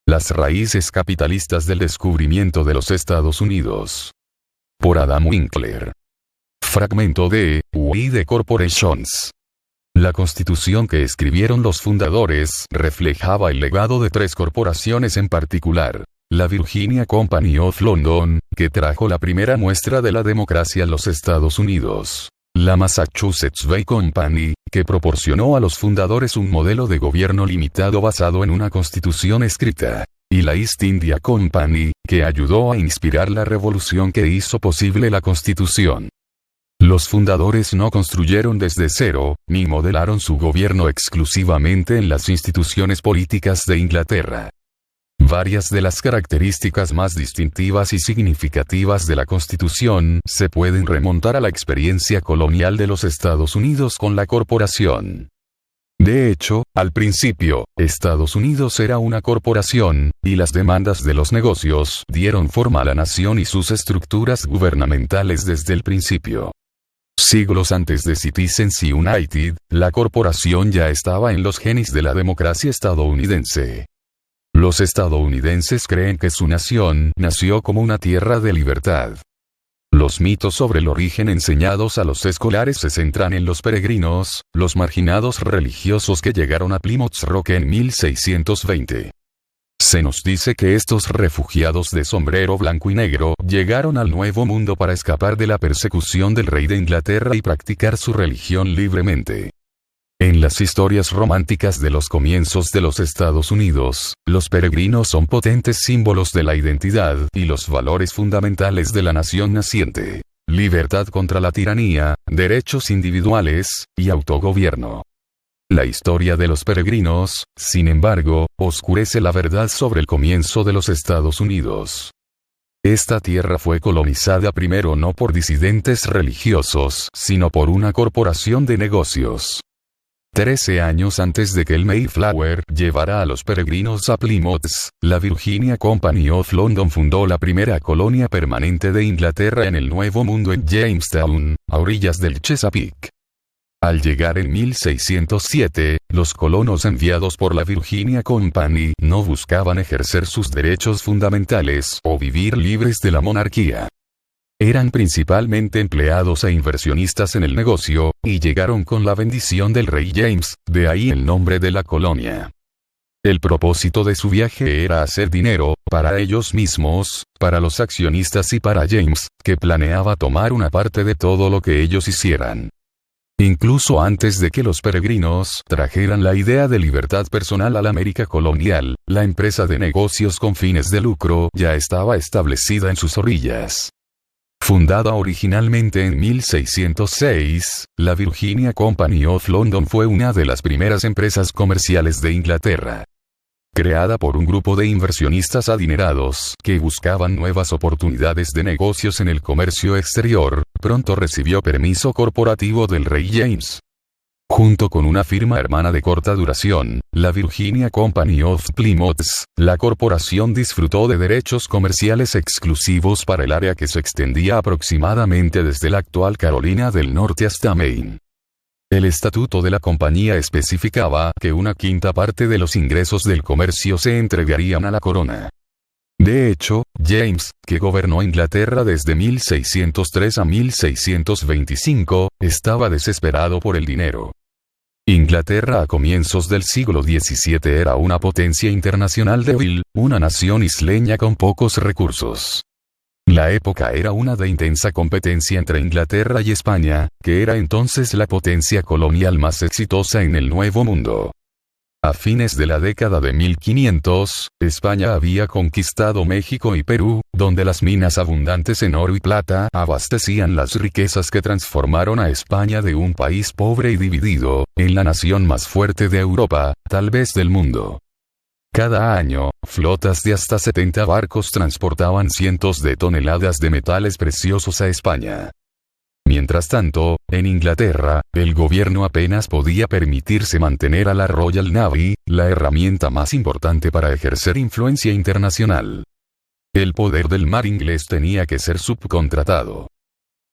Las raíces capitalistas del descubrimiento de los Estados Unidos. Por Adam Winkler. Fragmento de We the Corporations. La constitución que escribieron los fundadores reflejaba el legado de tres corporaciones en particular. La Virginia Company of London, que trajo la primera muestra de la democracia a los Estados Unidos. La Massachusetts Bay Company, que proporcionó a los fundadores un modelo de gobierno limitado basado en una constitución escrita. Y la East India Company, que ayudó a inspirar la revolución que hizo posible la constitución. Los fundadores no construyeron desde cero, ni modelaron su gobierno exclusivamente en las instituciones políticas de Inglaterra. Varias de las características más distintivas y significativas de la Constitución se pueden remontar a la experiencia colonial de los Estados Unidos con la corporación. De hecho, al principio, Estados Unidos era una corporación, y las demandas de los negocios dieron forma a la nación y sus estructuras gubernamentales desde el principio. Siglos antes de Citizens United, la corporación ya estaba en los genes de la democracia estadounidense. Los estadounidenses creen que su nación nació como una tierra de libertad. Los mitos sobre el origen enseñados a los escolares se centran en los peregrinos, los marginados religiosos que llegaron a Plymouth Rock en 1620. Se nos dice que estos refugiados de sombrero blanco y negro llegaron al Nuevo Mundo para escapar de la persecución del rey de Inglaterra y practicar su religión libremente. En las historias románticas de los comienzos de los Estados Unidos, los peregrinos son potentes símbolos de la identidad y los valores fundamentales de la nación naciente: libertad contra la tiranía, derechos individuales, y autogobierno. La historia de los peregrinos, sin embargo, oscurece la verdad sobre el comienzo de los Estados Unidos. Esta tierra fue colonizada primero no por disidentes religiosos, sino por una corporación de negocios. 13 años antes de que el Mayflower llevara a los peregrinos a Plymouth, la Virginia Company of London fundó la primera colonia permanente de Inglaterra en el Nuevo Mundo en Jamestown, a orillas del Chesapeake. Al llegar en 1607, los colonos enviados por la Virginia Company no buscaban ejercer sus derechos fundamentales o vivir libres de la monarquía. Eran principalmente empleados e inversionistas en el negocio, y llegaron con la bendición del rey James, de ahí el nombre de la colonia. El propósito de su viaje era hacer dinero, para ellos mismos, para los accionistas y para James, que planeaba tomar una parte de todo lo que ellos hicieran. Incluso antes de que los peregrinos trajeran la idea de libertad personal a la América colonial, la empresa de negocios con fines de lucro ya estaba establecida en sus orillas. Fundada originalmente en 1606, la Virginia Company of London fue una de las primeras empresas comerciales de Inglaterra. Creada por un grupo de inversionistas adinerados que buscaban nuevas oportunidades de negocios en el comercio exterior, pronto recibió permiso corporativo del rey James. Junto con una firma hermana de corta duración, la Virginia Company of Plymouth, la corporación disfrutó de derechos comerciales exclusivos para el área que se extendía aproximadamente desde la actual Carolina del Norte hasta Maine. El estatuto de la compañía especificaba que una quinta parte de los ingresos del comercio se entregarían a la corona. De hecho, James, que gobernó Inglaterra desde 1603 a 1625, estaba desesperado por el dinero. Inglaterra a comienzos del siglo XVII era una potencia internacional débil, una nación isleña con pocos recursos. La época era una de intensa competencia entre Inglaterra y España, que era entonces la potencia colonial más exitosa en el Nuevo Mundo. A fines de la década de 1500, España había conquistado México y Perú, donde las minas abundantes en oro y plata abastecían las riquezas que transformaron a España de un país pobre y dividido, en la nación más fuerte de Europa, tal vez del mundo. Cada año, flotas de hasta 70 barcos transportaban cientos de toneladas de metales preciosos a España. Mientras tanto, en Inglaterra, el gobierno apenas podía permitirse mantener a la Royal Navy, la herramienta más importante para ejercer influencia internacional. El poder del mar inglés tenía que ser subcontratado.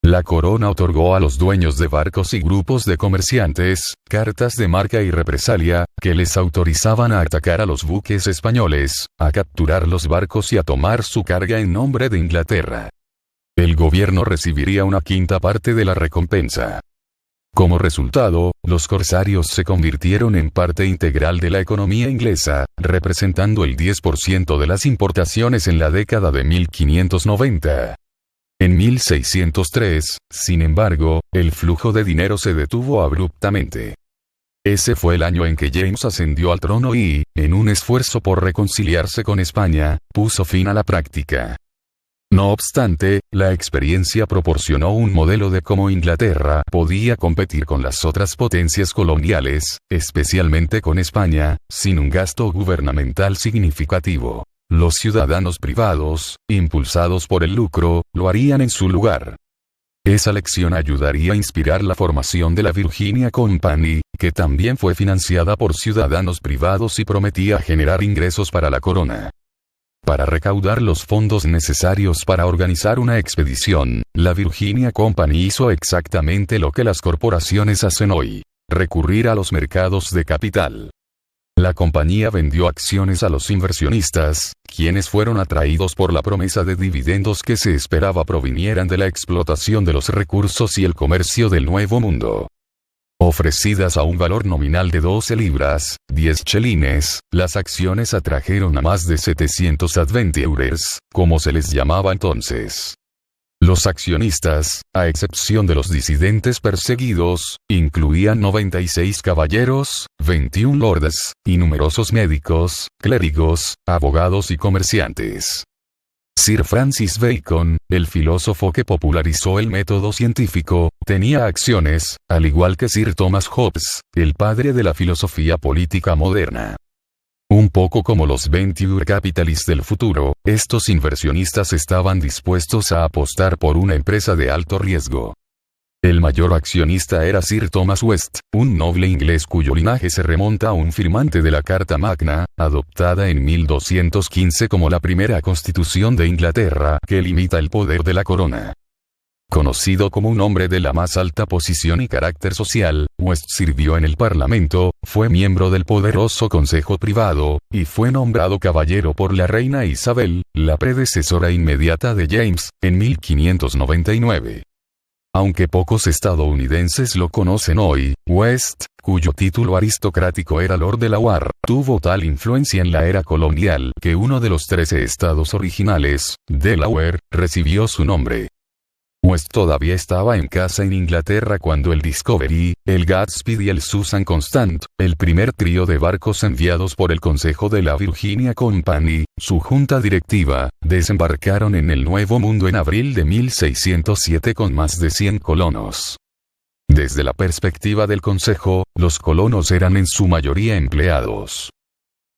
La corona otorgó a los dueños de barcos y grupos de comerciantes, cartas de marca y represalia, que les autorizaban a atacar a los buques españoles, a capturar los barcos y a tomar su carga en nombre de Inglaterra. El gobierno recibiría una quinta parte de la recompensa. Como resultado, los corsarios se convirtieron en parte integral de la economía inglesa, representando el 10% de las importaciones en la década de 1590. En 1603, sin embargo, el flujo de dinero se detuvo abruptamente. Ese fue el año en que James ascendió al trono y, en un esfuerzo por reconciliarse con España, puso fin a la práctica. No obstante, la experiencia proporcionó un modelo de cómo Inglaterra podía competir con las otras potencias coloniales, especialmente con España, sin un gasto gubernamental significativo. Los ciudadanos privados, impulsados por el lucro, lo harían en su lugar. Esa lección ayudaría a inspirar la formación de la Virginia Company, que también fue financiada por ciudadanos privados y prometía generar ingresos para la corona. Para recaudar los fondos necesarios para organizar una expedición, la Virginia Company hizo exactamente lo que las corporaciones hacen hoy: recurrir a los mercados de capital. La compañía vendió acciones a los inversionistas, quienes fueron atraídos por la promesa de dividendos que se esperaba provinieran de la explotación de los recursos y el comercio del Nuevo Mundo. Ofrecidas a un valor nominal de 12 libras, 10 chelines, las acciones atrajeron a más de 700 adventurers, como se les llamaba entonces. Los accionistas, a excepción de los disidentes perseguidos, incluían 96 caballeros, 21 lords, y numerosos médicos, clérigos, abogados y comerciantes. Sir Francis Bacon, el filósofo que popularizó el método científico, tenía acciones, al igual que Sir Thomas Hobbes, el padre de la filosofía política moderna. Un poco como los venture capitalists del futuro, estos inversionistas estaban dispuestos a apostar por una empresa de alto riesgo. El mayor accionista era Sir Thomas West, un noble inglés cuyo linaje se remonta a un firmante de la Carta Magna, adoptada en 1215 como la primera constitución de Inglaterra que limita el poder de la corona. Conocido como un hombre de la más alta posición y carácter social, West sirvió en el Parlamento, fue miembro del poderoso Consejo Privado, y fue nombrado caballero por la reina Isabel, la predecesora inmediata de James, en 1599. Aunque pocos estadounidenses lo conocen hoy, West, cuyo título aristocrático era Lord Delaware, tuvo tal influencia en la era colonial que uno de los 13 estados originales, Delaware, recibió su nombre. West todavía estaba en casa en Inglaterra cuando el Discovery, el Gatsby y el Susan Constant, el primer trío de barcos enviados por el Consejo de la Virginia Company, su junta directiva, desembarcaron en el Nuevo Mundo en abril de 1607 con más de 100 colonos. Desde la perspectiva del Consejo, los colonos eran en su mayoría empleados.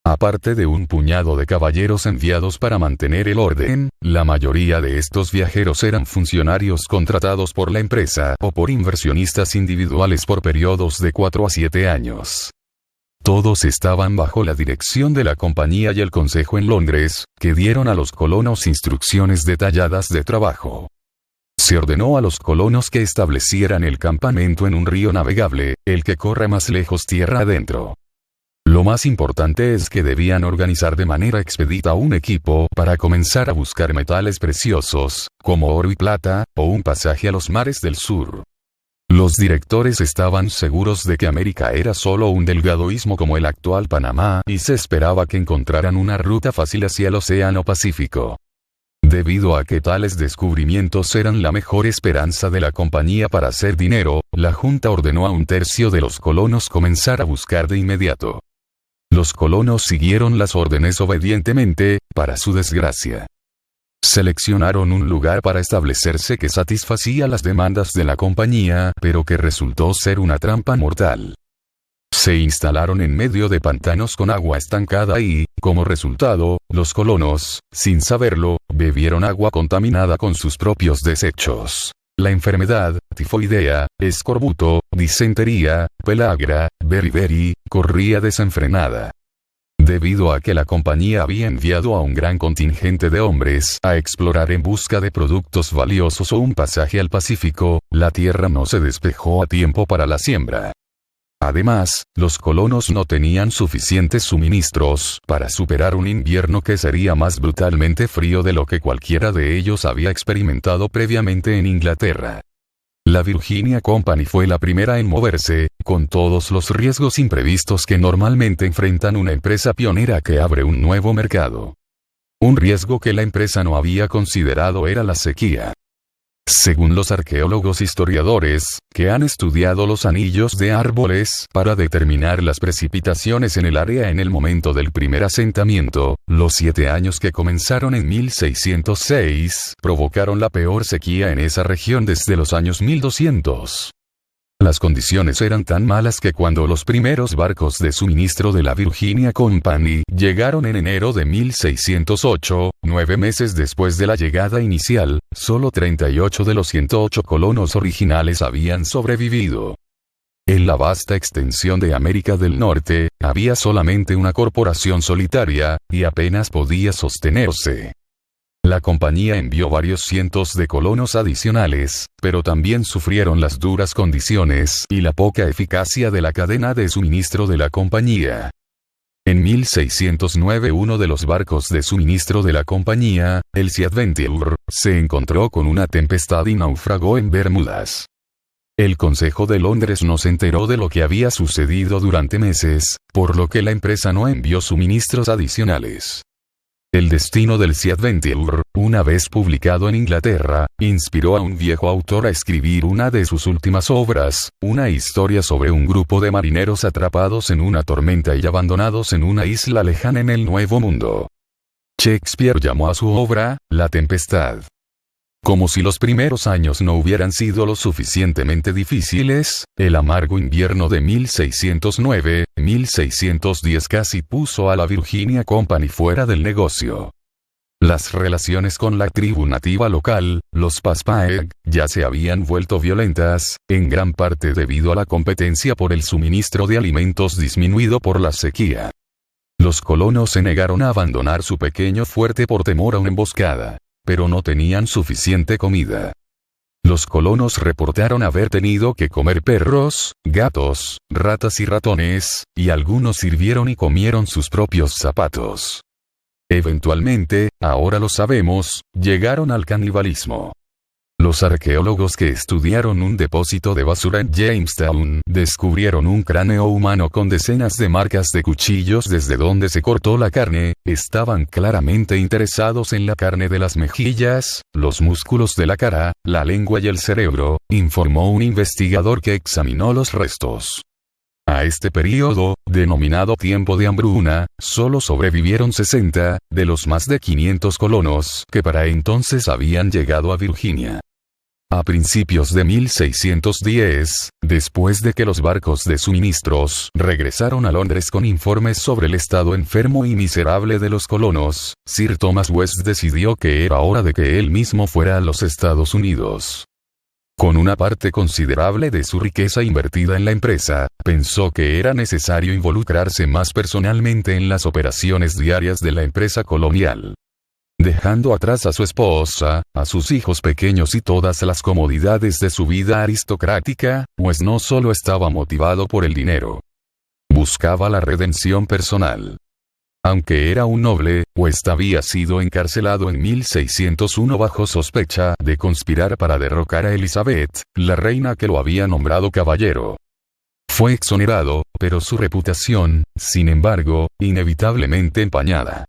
Aparte de un puñado de caballeros enviados para mantener el orden, la mayoría de estos viajeros eran funcionarios contratados por la empresa o por inversionistas individuales por periodos de 4 a 7 años. Todos estaban bajo la dirección de la compañía y el consejo en Londres, que dieron a los colonos instrucciones detalladas de trabajo. Se ordenó a los colonos que establecieran el campamento en un río navegable, el que corre más lejos tierra adentro. Lo más importante es que debían organizar de manera expedita un equipo para comenzar a buscar metales preciosos, como oro y plata, o un pasaje a los mares del sur. Los directores estaban seguros de que América era solo un delgado istmo como el actual Panamá y se esperaba que encontraran una ruta fácil hacia el Océano Pacífico. Debido a que tales descubrimientos eran la mejor esperanza de la compañía para hacer dinero, la Junta ordenó a un tercio de los colonos comenzar a buscar de inmediato. Los colonos siguieron las órdenes obedientemente, para su desgracia. Seleccionaron un lugar para establecerse que satisfacía las demandas de la compañía, pero que resultó ser una trampa mortal. Se instalaron en medio de pantanos con agua estancada y, como resultado, los colonos, sin saberlo, bebieron agua contaminada con sus propios desechos. La enfermedad, tifoidea, escorbuto, disentería, pelagra, beriberi, corría desenfrenada. Debido a que la compañía había enviado a un gran contingente de hombres a explorar en busca de productos valiosos o un pasaje al Pacífico, la tierra no se despejó a tiempo para la siembra. Además, los colonos no tenían suficientes suministros para superar un invierno que sería más brutalmente frío de lo que cualquiera de ellos había experimentado previamente en Inglaterra. La Virginia Company fue la primera en moverse, con todos los riesgos imprevistos que normalmente enfrentan una empresa pionera que abre un nuevo mercado. Un riesgo que la empresa no había considerado era la sequía. Según los arqueólogos historiadores, que han estudiado los anillos de árboles para determinar las precipitaciones en el área en el momento del primer asentamiento, los 7 años que comenzaron en 1606 provocaron la peor sequía en esa región desde los años 1200. Las condiciones eran tan malas que cuando los primeros barcos de suministro de la Virginia Company llegaron en enero de 1608, 9 meses después de la llegada inicial, solo 38 de los 108 colonos originales habían sobrevivido. En la vasta extensión de América del Norte, había solamente una corporación solitaria, y apenas podía sostenerse. La compañía envió varios cientos de colonos adicionales, pero también sufrieron las duras condiciones y la poca eficacia de la cadena de suministro de la compañía. En 1609 uno de los barcos de suministro de la compañía, el Sea Adventure, se encontró con una tempestad y naufragó en Bermudas. El Consejo de Londres no se enteró de lo que había sucedido durante meses, por lo que la empresa no envió suministros adicionales. El destino del Sea Adventure, una vez publicado en Inglaterra, inspiró a un viejo autor a escribir una de sus últimas obras, una historia sobre un grupo de marineros atrapados en una tormenta y abandonados en una isla lejana en el Nuevo Mundo. Shakespeare llamó a su obra, La Tempestad. Como si los primeros años no hubieran sido lo suficientemente difíciles, el amargo invierno de 1609-1610 casi puso a la Virginia Company fuera del negocio. Las relaciones con la tribu nativa local, los Paspaeg, ya se habían vuelto violentas, en gran parte debido a la competencia por el suministro de alimentos disminuido por la sequía. Los colonos se negaron a abandonar su pequeño fuerte por temor a una emboscada, pero no tenían suficiente comida. Los colonos reportaron haber tenido que comer perros, gatos, ratas y ratones, y algunos sirvieron y comieron sus propios zapatos. Eventualmente, ahora lo sabemos, llegaron al canibalismo. Los arqueólogos que estudiaron un depósito de basura en Jamestown descubrieron un cráneo humano con decenas de marcas de cuchillos desde donde se cortó la carne. Estaban claramente interesados en la carne de las mejillas, los músculos de la cara, la lengua y el cerebro, informó un investigador que examinó los restos. A este período, denominado tiempo de hambruna, solo sobrevivieron 60, de los más de 500 colonos que para entonces habían llegado a Virginia. A principios de 1610, después de que los barcos de suministros regresaron a Londres con informes sobre el estado enfermo y miserable de los colonos, Sir Thomas West decidió que era hora de que él mismo fuera a los Estados Unidos. Con una parte considerable de su riqueza invertida en la empresa, pensó que era necesario involucrarse más personalmente en las operaciones diarias de la empresa colonial. Dejando atrás a su esposa, a sus hijos pequeños y todas las comodidades de su vida aristocrática, pues no solo estaba motivado por el dinero. Buscaba la redención personal. Aunque era un noble, West había sido encarcelado en 1601 bajo sospecha de conspirar para derrocar a Elizabeth, la reina que lo había nombrado caballero. Fue exonerado, pero su reputación, sin embargo, inevitablemente empañada.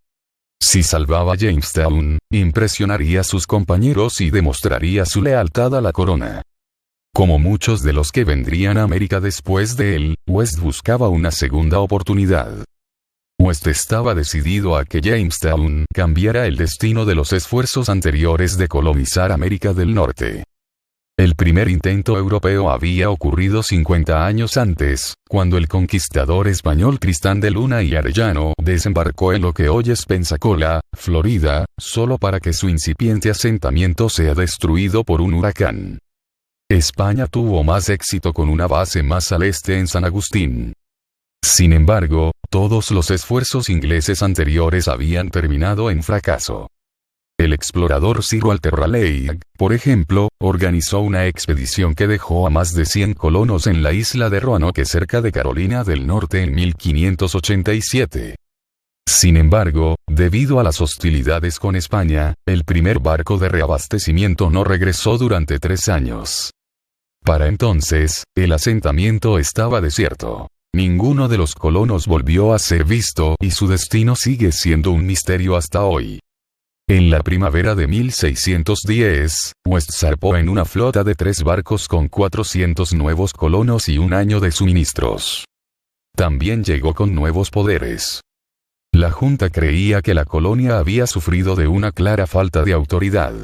Si salvaba Jamestown, impresionaría a sus compañeros y demostraría su lealtad a la corona. Como muchos de los que vendrían a América después de él, West buscaba una segunda oportunidad. West estaba decidido a que Jamestown cambiara el destino de los esfuerzos anteriores de colonizar América del Norte. El primer intento europeo había ocurrido 50 años antes, cuando el conquistador español Tristán de Luna y Arellano desembarcó en lo que hoy es Pensacola, Florida, solo para que su incipiente asentamiento sea destruido por un huracán. España tuvo más éxito con una base más al este en San Agustín. Sin embargo, todos los esfuerzos ingleses anteriores habían terminado en fracaso. El explorador Sir Walter Raleigh, por ejemplo, organizó una expedición que dejó a más de 100 colonos en la isla de Roanoke cerca de Carolina del Norte en 1587. Sin embargo, debido a las hostilidades con España, el primer barco de reabastecimiento no regresó durante 3 años. Para entonces, el asentamiento estaba desierto. Ninguno de los colonos volvió a ser visto y su destino sigue siendo un misterio hasta hoy. En la primavera de 1610, West zarpó en una flota de 3 barcos con 400 nuevos colonos y 1 año de suministros. También llegó con nuevos poderes. La Junta creía que la colonia había sufrido de una clara falta de autoridad.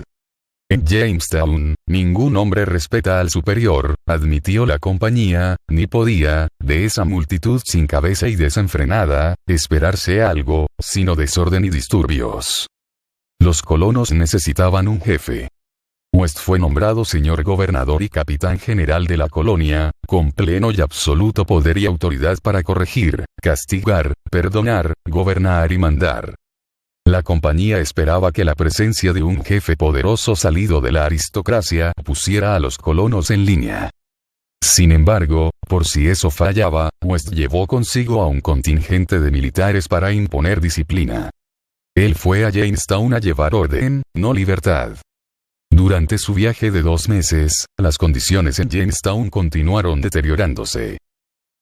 En Jamestown, ningún hombre respeta al superior, admitió la compañía, ni podía, de esa multitud sin cabeza y desenfrenada, esperarse algo, sino desorden y disturbios. Los colonos necesitaban un jefe. West fue nombrado señor gobernador y capitán general de la colonia, con pleno y absoluto poder y autoridad para corregir, castigar, perdonar, gobernar y mandar. La compañía esperaba que la presencia de un jefe poderoso salido de la aristocracia pusiera a los colonos en línea. Sin embargo, por si eso fallaba, West llevó consigo a un contingente de militares para imponer disciplina. Él fue a Jamestown a llevar orden, no libertad. Durante su viaje de 2 meses, las condiciones en Jamestown continuaron deteriorándose.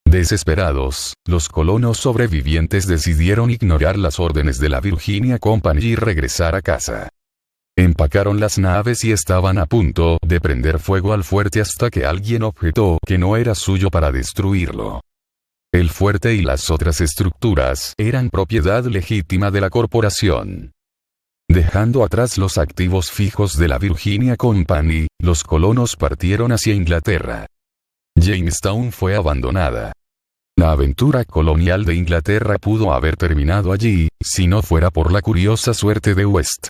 Desesperados, los colonos sobrevivientes decidieron ignorar las órdenes de la Virginia Company y regresar a casa. Empacaron las naves y estaban a punto de prender fuego al fuerte hasta que alguien objetó que no era suyo para destruirlo. El fuerte y las otras estructuras eran propiedad legítima de la corporación. Dejando atrás los activos fijos de la Virginia Company, los colonos partieron hacia Inglaterra. Jamestown fue abandonada. La aventura colonial de Inglaterra pudo haber terminado allí, si no fuera por la curiosa suerte de West.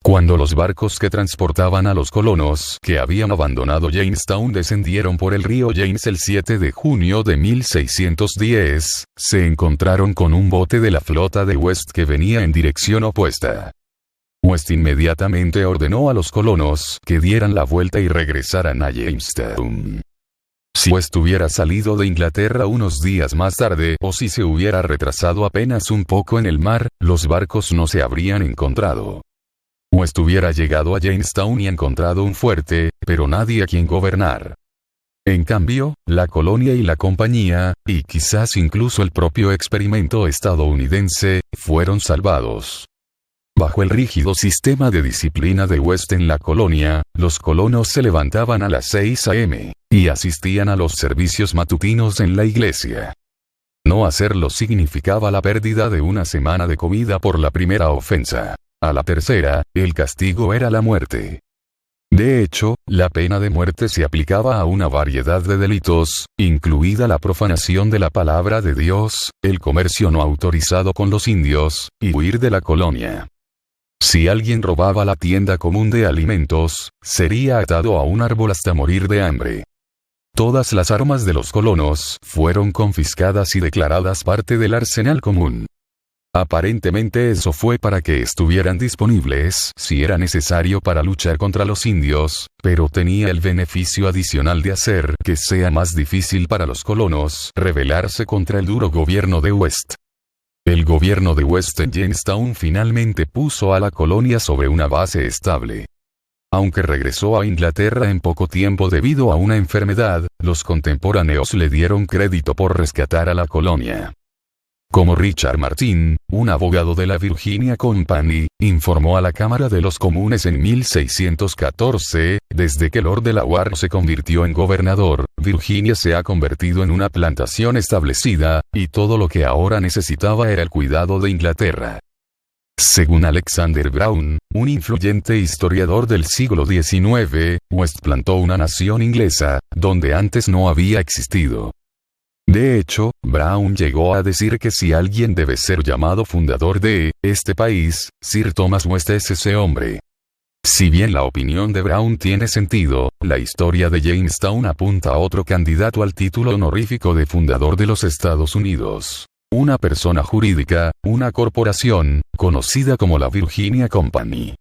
Cuando los barcos que transportaban a los colonos que habían abandonado Jamestown descendieron por el río James el 7 de junio de 1610, se encontraron con un bote de la flota de West que venía en dirección opuesta. West inmediatamente ordenó a los colonos que dieran la vuelta y regresaran a Jamestown. Si West hubiera salido de Inglaterra unos días más tarde o si se hubiera retrasado apenas un poco en el mar, los barcos no se habrían encontrado. West hubiera llegado a Jamestown y encontrado un fuerte, pero nadie a quien gobernar. En cambio, la colonia y la compañía, y quizás incluso el propio experimento estadounidense, fueron salvados. Bajo el rígido sistema de disciplina de West en la colonia, los colonos se levantaban a las 6 a.m. y asistían a los servicios matutinos en la iglesia. No hacerlo significaba la pérdida de una semana de comida por la primera ofensa. A la tercera, el castigo era la muerte. De hecho, la pena de muerte se aplicaba a una variedad de delitos, incluida la profanación de la palabra de Dios, el comercio no autorizado con los indios, y huir de la colonia. Si alguien robaba la tienda común de alimentos, sería atado a un árbol hasta morir de hambre. Todas las armas de los colonos fueron confiscadas y declaradas parte del arsenal común. Aparentemente eso fue para que estuvieran disponibles si era necesario para luchar contra los indios, pero tenía el beneficio adicional de hacer que sea más difícil para los colonos rebelarse contra el duro gobierno de West. El gobierno de West en Jamestown finalmente puso a la colonia sobre una base estable. Aunque regresó a Inglaterra en poco tiempo debido a una enfermedad, los contemporáneos le dieron crédito por rescatar a la colonia. Como Richard Martin, un abogado de la Virginia Company, informó a la Cámara de los Comunes en 1614, desde que Lord Delaware se convirtió en gobernador, Virginia se ha convertido en una plantación establecida, y todo lo que ahora necesitaba era el cuidado de Inglaterra. Según Alexander Brown, un influyente historiador del siglo XIX, West plantó una nación inglesa, donde antes no había existido. De hecho, Brown llegó a decir que si alguien debe ser llamado fundador de este país, Sir Thomas West es ese hombre. Si bien la opinión de Brown tiene sentido, la historia de Jamestown apunta a otro candidato al título honorífico de fundador de los Estados Unidos. Una persona jurídica, una corporación, conocida como la Virginia Company.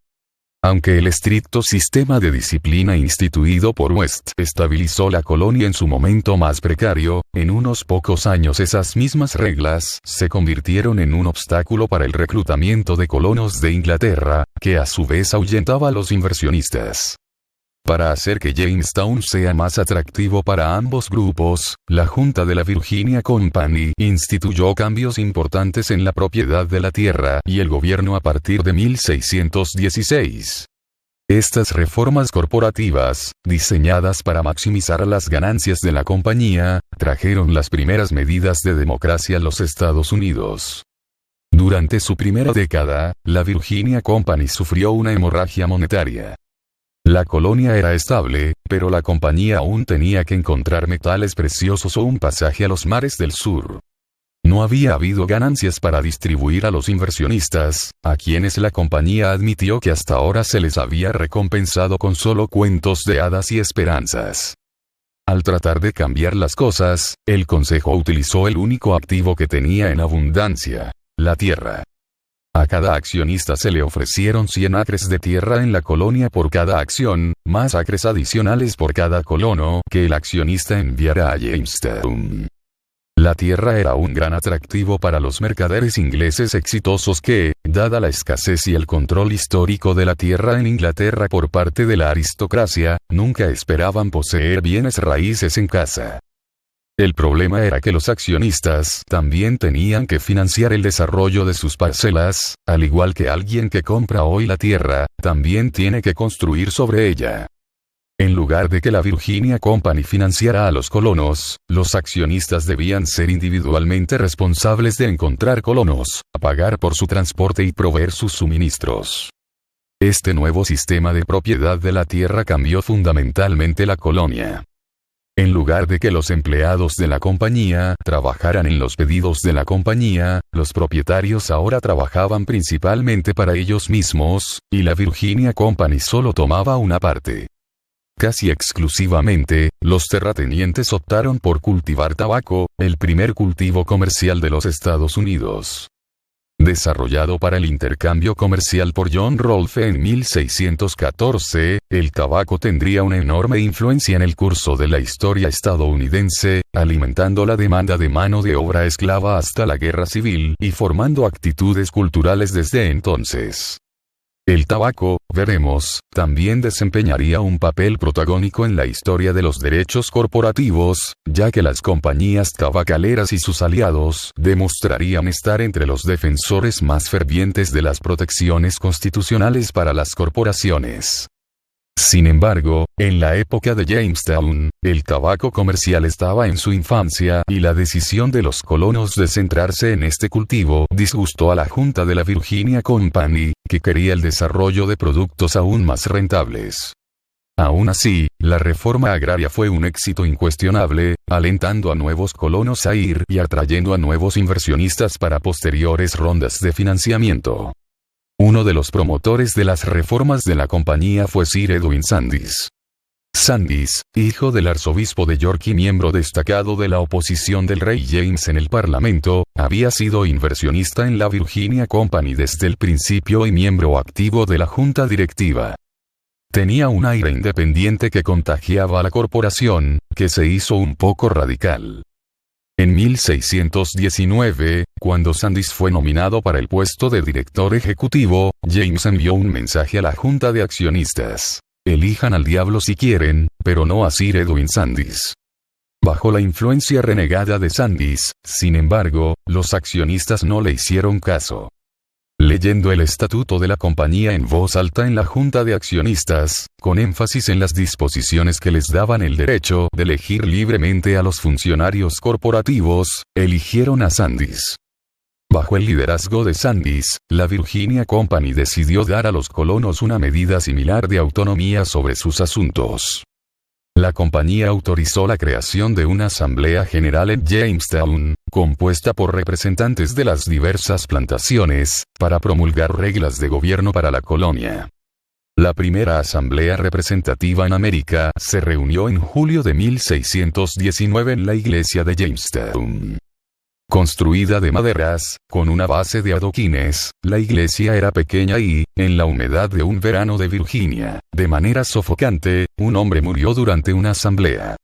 Aunque el estricto sistema de disciplina instituido por West estabilizó la colonia en su momento más precario, en unos pocos años esas mismas reglas se convirtieron en un obstáculo para el reclutamiento de colonos de Inglaterra, que a su vez ahuyentaba a los inversionistas. Para hacer que Jamestown sea más atractivo para ambos grupos, la Junta de la Virginia Company instituyó cambios importantes en la propiedad de la tierra y el gobierno a partir de 1616. Estas reformas corporativas, diseñadas para maximizar las ganancias de la compañía, trajeron las primeras medidas de democracia a los Estados Unidos. Durante su primera década, la Virginia Company sufrió una hemorragia monetaria. La colonia era estable, pero la compañía aún tenía que encontrar metales preciosos o un pasaje a los mares del sur. No había habido ganancias para distribuir a los inversionistas, a quienes la compañía admitió que hasta ahora se les había recompensado con solo cuentos de hadas y esperanzas. Al tratar de cambiar las cosas, el consejo utilizó el único activo que tenía en abundancia: la tierra. A cada accionista se le ofrecieron 100 acres de tierra en la colonia por cada acción, más acres adicionales por cada colono que el accionista enviara a Jamestown. La tierra era un gran atractivo para los mercaderes ingleses exitosos que, dada la escasez y el control histórico de la tierra en Inglaterra por parte de la aristocracia, nunca esperaban poseer bienes raíces en casa. El problema era que los accionistas también tenían que financiar el desarrollo de sus parcelas, al igual que alguien que compra hoy la tierra, también tiene que construir sobre ella. En lugar de que la Virginia Company financiara a los colonos, los accionistas debían ser individualmente responsables de encontrar colonos, pagar por su transporte y proveer sus suministros. Este nuevo sistema de propiedad de la tierra cambió fundamentalmente la colonia. En lugar de que los empleados de la compañía trabajaran en los pedidos de la compañía, los propietarios ahora trabajaban principalmente para ellos mismos, y la Virginia Company solo tomaba una parte. Casi exclusivamente, los terratenientes optaron por cultivar tabaco, el primer cultivo comercial de los Estados Unidos. Desarrollado para el intercambio comercial por John Rolfe en 1614, el tabaco tendría una enorme influencia en el curso de la historia estadounidense, alimentando la demanda de mano de obra esclava hasta la Guerra Civil y formando actitudes culturales desde entonces. El tabaco, veremos, también desempeñaría un papel protagónico en la historia de los derechos corporativos, ya que las compañías tabacaleras y sus aliados demostrarían estar entre los defensores más fervientes de las protecciones constitucionales para las corporaciones. Sin embargo, en la época de Jamestown, el tabaco comercial estaba en su infancia y la decisión de los colonos de centrarse en este cultivo disgustó a la Junta de la Virginia Company, que quería el desarrollo de productos aún más rentables. Aún así, la reforma agraria fue un éxito incuestionable, alentando a nuevos colonos a ir y atrayendo a nuevos inversionistas para posteriores rondas de financiamiento. Uno de los promotores de las reformas de la compañía fue Sir Edwin Sandys. Sandys, hijo del arzobispo de York y miembro destacado de la oposición del rey James en el Parlamento, había sido inversionista en la Virginia Company desde el principio y miembro activo de la junta directiva. Tenía un aire independiente que contagiaba a la corporación, que se hizo un poco radical. En 1619, cuando Sandys fue nominado para el puesto de director ejecutivo, James envió un mensaje a la junta de accionistas: elijan al diablo si quieren, pero no a Sir Edwin Sandys. Bajo la influencia renegada de Sandys, sin embargo, los accionistas no le hicieron caso. Leyendo el estatuto de la compañía en voz alta en la junta de accionistas, con énfasis en las disposiciones que les daban el derecho de elegir libremente a los funcionarios corporativos, eligieron a Sandys. Bajo el liderazgo de Sandys, la Virginia Company decidió dar a los colonos una medida similar de autonomía sobre sus asuntos. La compañía autorizó la creación de una asamblea general en Jamestown, compuesta por representantes de las diversas plantaciones, para promulgar reglas de gobierno para la colonia. La primera asamblea representativa en América se reunió en julio de 1619 en la iglesia de Jamestown. Construida de maderas, con una base de adoquines, la iglesia era pequeña y, en la humedad de un verano de Virginia, de manera sofocante, un hombre murió durante una asamblea.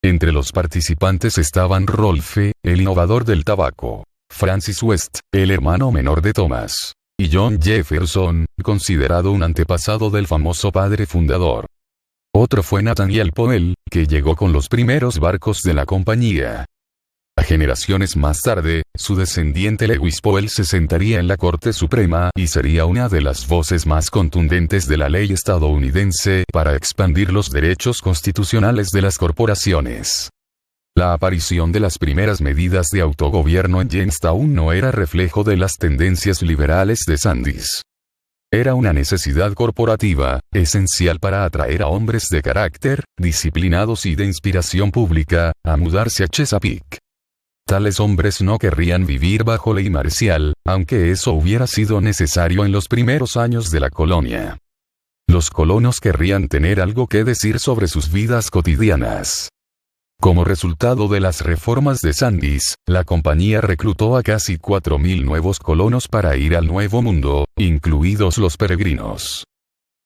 Entre los participantes estaban Rolfe, el innovador del tabaco, Francis West, el hermano menor de Thomas, y John Jefferson, considerado un antepasado del famoso padre fundador. Otro fue Nathaniel Powell, que llegó con los primeros barcos de la compañía. Generaciones más tarde, su descendiente Lewis Powell se sentaría en la Corte Suprema y sería una de las voces más contundentes de la ley estadounidense para expandir los derechos constitucionales de las corporaciones. La aparición de las primeras medidas de autogobierno en Jamestown no era reflejo de las tendencias liberales de Sandys. Era una necesidad corporativa, esencial para atraer a hombres de carácter, disciplinados y de inspiración pública, a mudarse a Chesapeake. Tales hombres no querrían vivir bajo ley marcial, aunque eso hubiera sido necesario en los primeros años de la colonia. Los colonos querrían tener algo que decir sobre sus vidas cotidianas. Como resultado de las reformas de Sandys, la compañía reclutó a casi 4.000 nuevos colonos para ir al Nuevo Mundo, incluidos los peregrinos.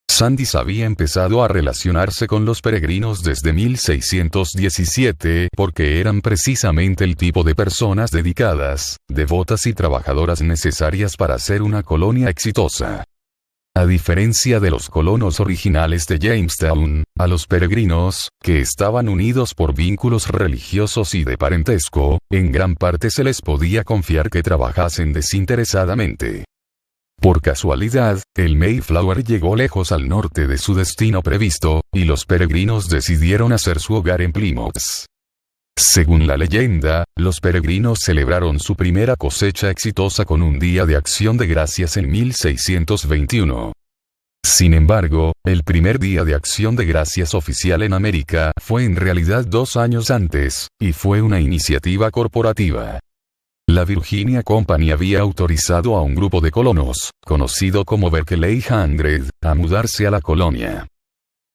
Sandys había empezado a relacionarse con los peregrinos desde 1617 porque eran precisamente el tipo de personas dedicadas, devotas y trabajadoras necesarias para ser una colonia exitosa. A diferencia de los colonos originales de Jamestown, a los peregrinos, que estaban unidos por vínculos religiosos y de parentesco, en gran parte se les podía confiar que trabajasen desinteresadamente. Por casualidad, el Mayflower llegó lejos al norte de su destino previsto, y los peregrinos decidieron hacer su hogar en Plymouth. Según la leyenda, los peregrinos celebraron su primera cosecha exitosa con un día de acción de gracias en 1621. Sin embargo, el primer día de acción de gracias oficial en América fue en realidad 2 años antes, y fue una iniciativa corporativa. La Virginia Company había autorizado a un grupo de colonos, conocido como Berkeley 100, a mudarse a la colonia.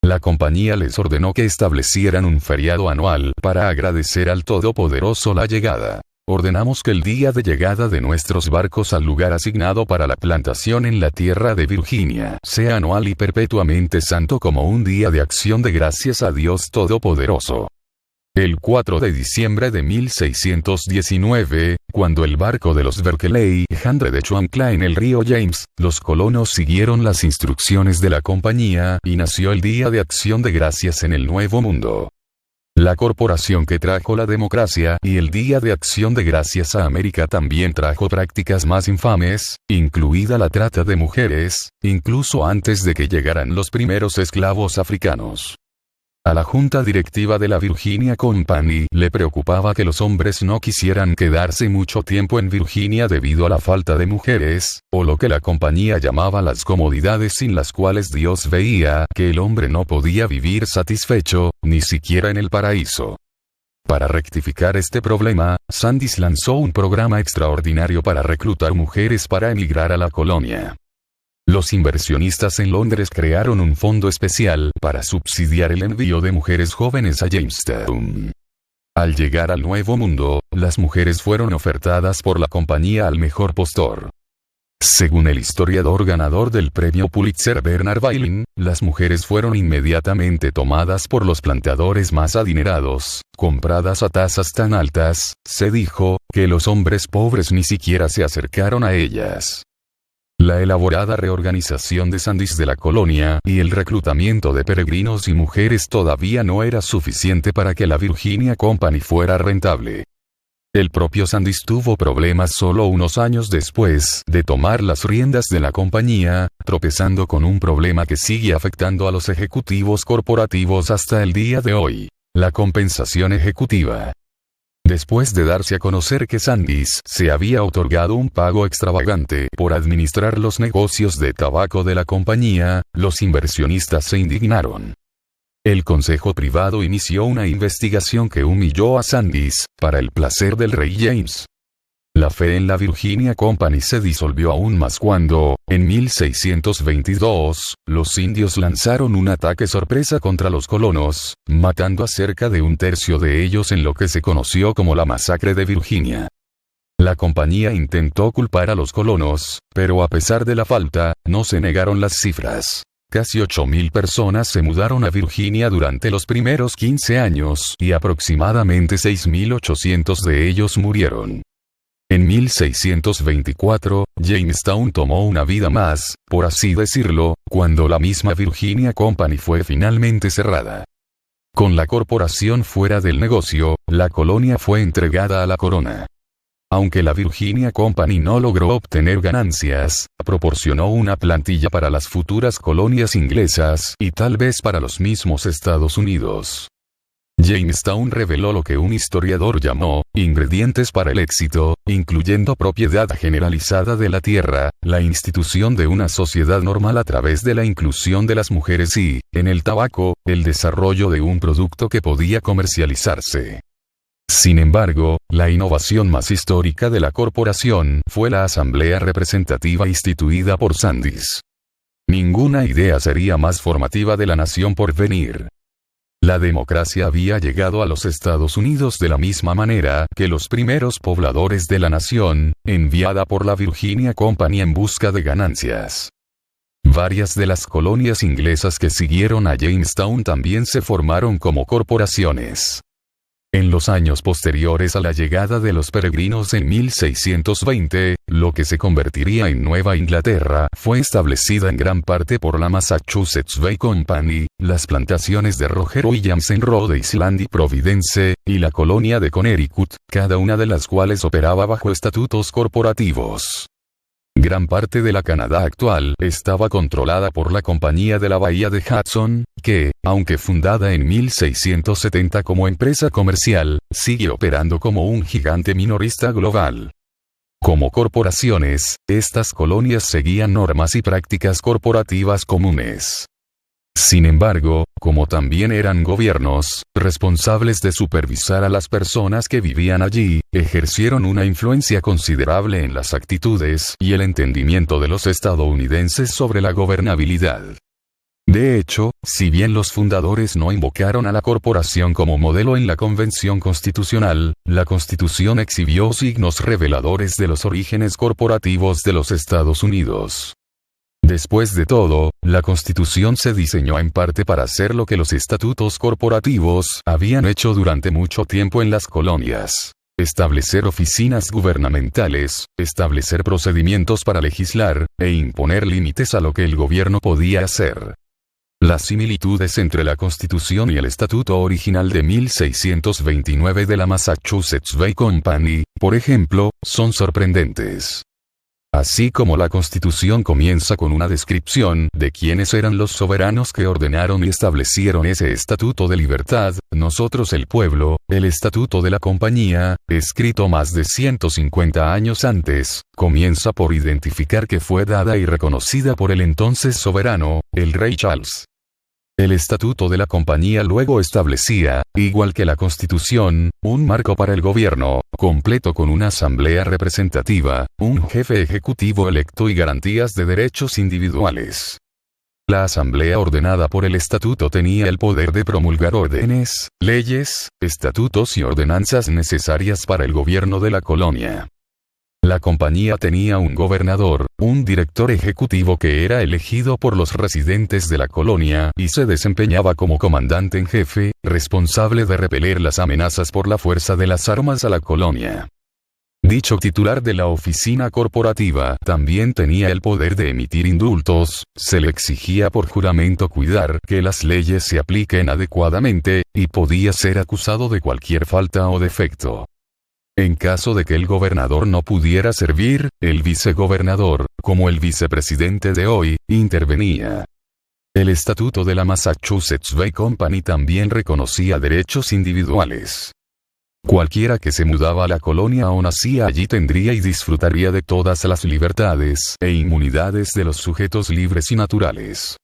La compañía les ordenó que establecieran un feriado anual para agradecer al Todopoderoso la llegada. Ordenamos que el día de llegada de nuestros barcos al lugar asignado para la plantación en la tierra de Virginia sea anual y perpetuamente santo como un día de acción de gracias a Dios Todopoderoso. El 4 de diciembre de 1619, cuando el barco de los Berkeley 100 echó ancla en el río James, los colonos siguieron las instrucciones de la compañía y nació el Día de Acción de Gracias en el Nuevo Mundo. La corporación que trajo la democracia y el Día de Acción de Gracias a América también trajo prácticas más infames, incluida la trata de mujeres, incluso antes de que llegaran los primeros esclavos africanos. A la junta directiva de la Virginia Company le preocupaba que los hombres no quisieran quedarse mucho tiempo en Virginia debido a la falta de mujeres, o lo que la compañía llamaba las comodidades sin las cuales Dios veía que el hombre no podía vivir satisfecho, ni siquiera en el paraíso. Para rectificar este problema, Sandys lanzó un programa extraordinario para reclutar mujeres para emigrar a la colonia. Los inversionistas en Londres crearon un fondo especial para subsidiar el envío de mujeres jóvenes a Jamestown. Al llegar al Nuevo Mundo, las mujeres fueron ofertadas por la compañía al mejor postor. Según el historiador ganador del premio Pulitzer Bernard Bailyn, las mujeres fueron inmediatamente tomadas por los plantadores más adinerados, compradas a tasas tan altas, se dijo, que los hombres pobres ni siquiera se acercaron a ellas. La elaborada reorganización de Sandys de la colonia y el reclutamiento de peregrinos y mujeres todavía no era suficiente para que la Virginia Company fuera rentable. El propio Sandys tuvo problemas solo unos años después de tomar las riendas de la compañía, tropezando con un problema que sigue afectando a los ejecutivos corporativos hasta el día de hoy: la compensación ejecutiva. Después de darse a conocer que Sandys se había otorgado un pago extravagante por administrar los negocios de tabaco de la compañía, los inversionistas se indignaron. El Consejo Privado inició una investigación que humilló a Sandys, para el placer del rey James. La fe en la Virginia Company se disolvió aún más cuando, en 1622, los indios lanzaron un ataque sorpresa contra los colonos, matando a cerca de un tercio de ellos en lo que se conoció como la Masacre de Virginia. La compañía intentó culpar a los colonos, pero a pesar de la falta, no se negaron las cifras. Casi 8.000 personas se mudaron a Virginia durante los primeros 15 años y aproximadamente 6.800 de ellos murieron. En 1624, Jamestown tomó una vida más, por así decirlo, cuando la misma Virginia Company fue finalmente cerrada. Con la corporación fuera del negocio, la colonia fue entregada a la corona. Aunque la Virginia Company no logró obtener ganancias, proporcionó una plantilla para las futuras colonias inglesas y tal vez para los mismos Estados Unidos. Jamestown reveló lo que un historiador llamó ingredientes para el éxito, incluyendo propiedad generalizada de la tierra, la institución de una sociedad normal a través de la inclusión de las mujeres y, en el tabaco, el desarrollo de un producto que podía comercializarse. Sin embargo, la innovación más histórica de la corporación fue la Asamblea Representativa instituida por Sandys. Ninguna idea sería más formativa de la nación por venir. La democracia había llegado a los Estados Unidos de la misma manera que los primeros pobladores de la nación, enviada por la Virginia Company en busca de ganancias. Varias de las colonias inglesas que siguieron a Jamestown también se formaron como corporaciones. En los años posteriores a la llegada de los peregrinos en 1620, lo que se convertiría en Nueva Inglaterra fue establecida en gran parte por la Massachusetts Bay Company, las plantaciones de Roger Williams en Rhode Island y Providence, y la colonia de Connecticut, cada una de las cuales operaba bajo estatutos corporativos. Gran parte de la Canadá actual estaba controlada por la Compañía de la Bahía de Hudson, que, aunque fundada en 1670 como empresa comercial, sigue operando como un gigante minorista global. Como corporaciones, estas colonias seguían normas y prácticas corporativas comunes. Sin embargo, como también eran gobiernos, responsables de supervisar a las personas que vivían allí, ejercieron una influencia considerable en las actitudes y el entendimiento de los estadounidenses sobre la gobernabilidad. De hecho, si bien los fundadores no invocaron a la corporación como modelo en la Convención Constitucional, la Constitución exhibió signos reveladores de los orígenes corporativos de los Estados Unidos. Después de todo, la Constitución se diseñó en parte para hacer lo que los estatutos corporativos habían hecho durante mucho tiempo en las colonias: establecer oficinas gubernamentales, establecer procedimientos para legislar, e imponer límites a lo que el gobierno podía hacer. Las similitudes entre la Constitución y el estatuto original de 1629 de la Massachusetts Bay Company, por ejemplo, son sorprendentes. Así como la Constitución comienza con una descripción de quiénes eran los soberanos que ordenaron y establecieron ese Estatuto de Libertad, nosotros el pueblo, el Estatuto de la Compañía, escrito más de 150 años antes, comienza por identificar que fue dada y reconocida por el entonces soberano, el rey Charles. El Estatuto de la Compañía luego establecía, igual que la Constitución, un marco para el gobierno, completo con una asamblea representativa, un jefe ejecutivo electo y garantías de derechos individuales. La asamblea ordenada por el estatuto tenía el poder de promulgar órdenes, leyes, estatutos y ordenanzas necesarias para el gobierno de la colonia. La compañía tenía un gobernador, un director ejecutivo que era elegido por los residentes de la colonia y se desempeñaba como comandante en jefe, responsable de repeler las amenazas por la fuerza de las armas a la colonia. Dicho titular de la oficina corporativa también tenía el poder de emitir indultos, se le exigía por juramento cuidar que las leyes se apliquen adecuadamente, y podía ser acusado de cualquier falta o defecto. En caso de que el gobernador no pudiera servir, el vicegobernador, como el vicepresidente de hoy, intervenía. El estatuto de la Massachusetts Bay Company también reconocía derechos individuales. Cualquiera que se mudaba a la colonia o nacía allí tendría y disfrutaría de todas las libertades e inmunidades de los sujetos libres y naturales.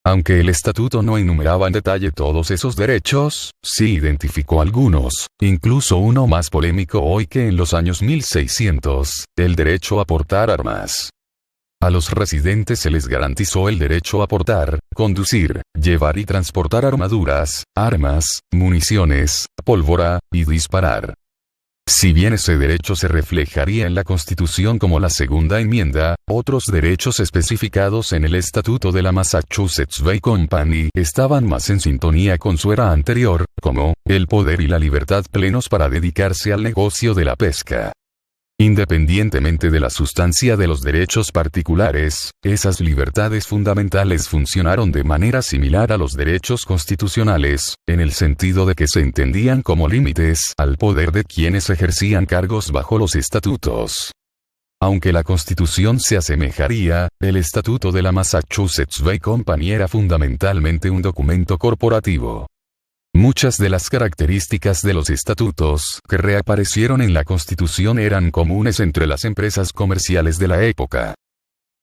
Aunque el estatuto no enumeraba en detalle todos esos derechos, sí identificó algunos, incluso uno más polémico hoy que en los años 1600, el derecho a portar armas. A los residentes se les garantizó el derecho a portar, conducir, llevar y transportar armaduras, armas, municiones, pólvora, y disparar. Si bien ese derecho se reflejaría en la Constitución como la segunda enmienda, otros derechos especificados en el Estatuto de la Massachusetts Bay Company estaban más en sintonía con su era anterior, como el poder y la libertad plenos para dedicarse al negocio de la pesca. Independientemente de la sustancia de los derechos particulares, esas libertades fundamentales funcionaron de manera similar a los derechos constitucionales, en el sentido de que se entendían como límites al poder de quienes ejercían cargos bajo los estatutos. Aunque la Constitución se asemejaría, el Estatuto de la Massachusetts Bay Company era fundamentalmente un documento corporativo. Muchas de las características de los estatutos que reaparecieron en la Constitución eran comunes entre las empresas comerciales de la época.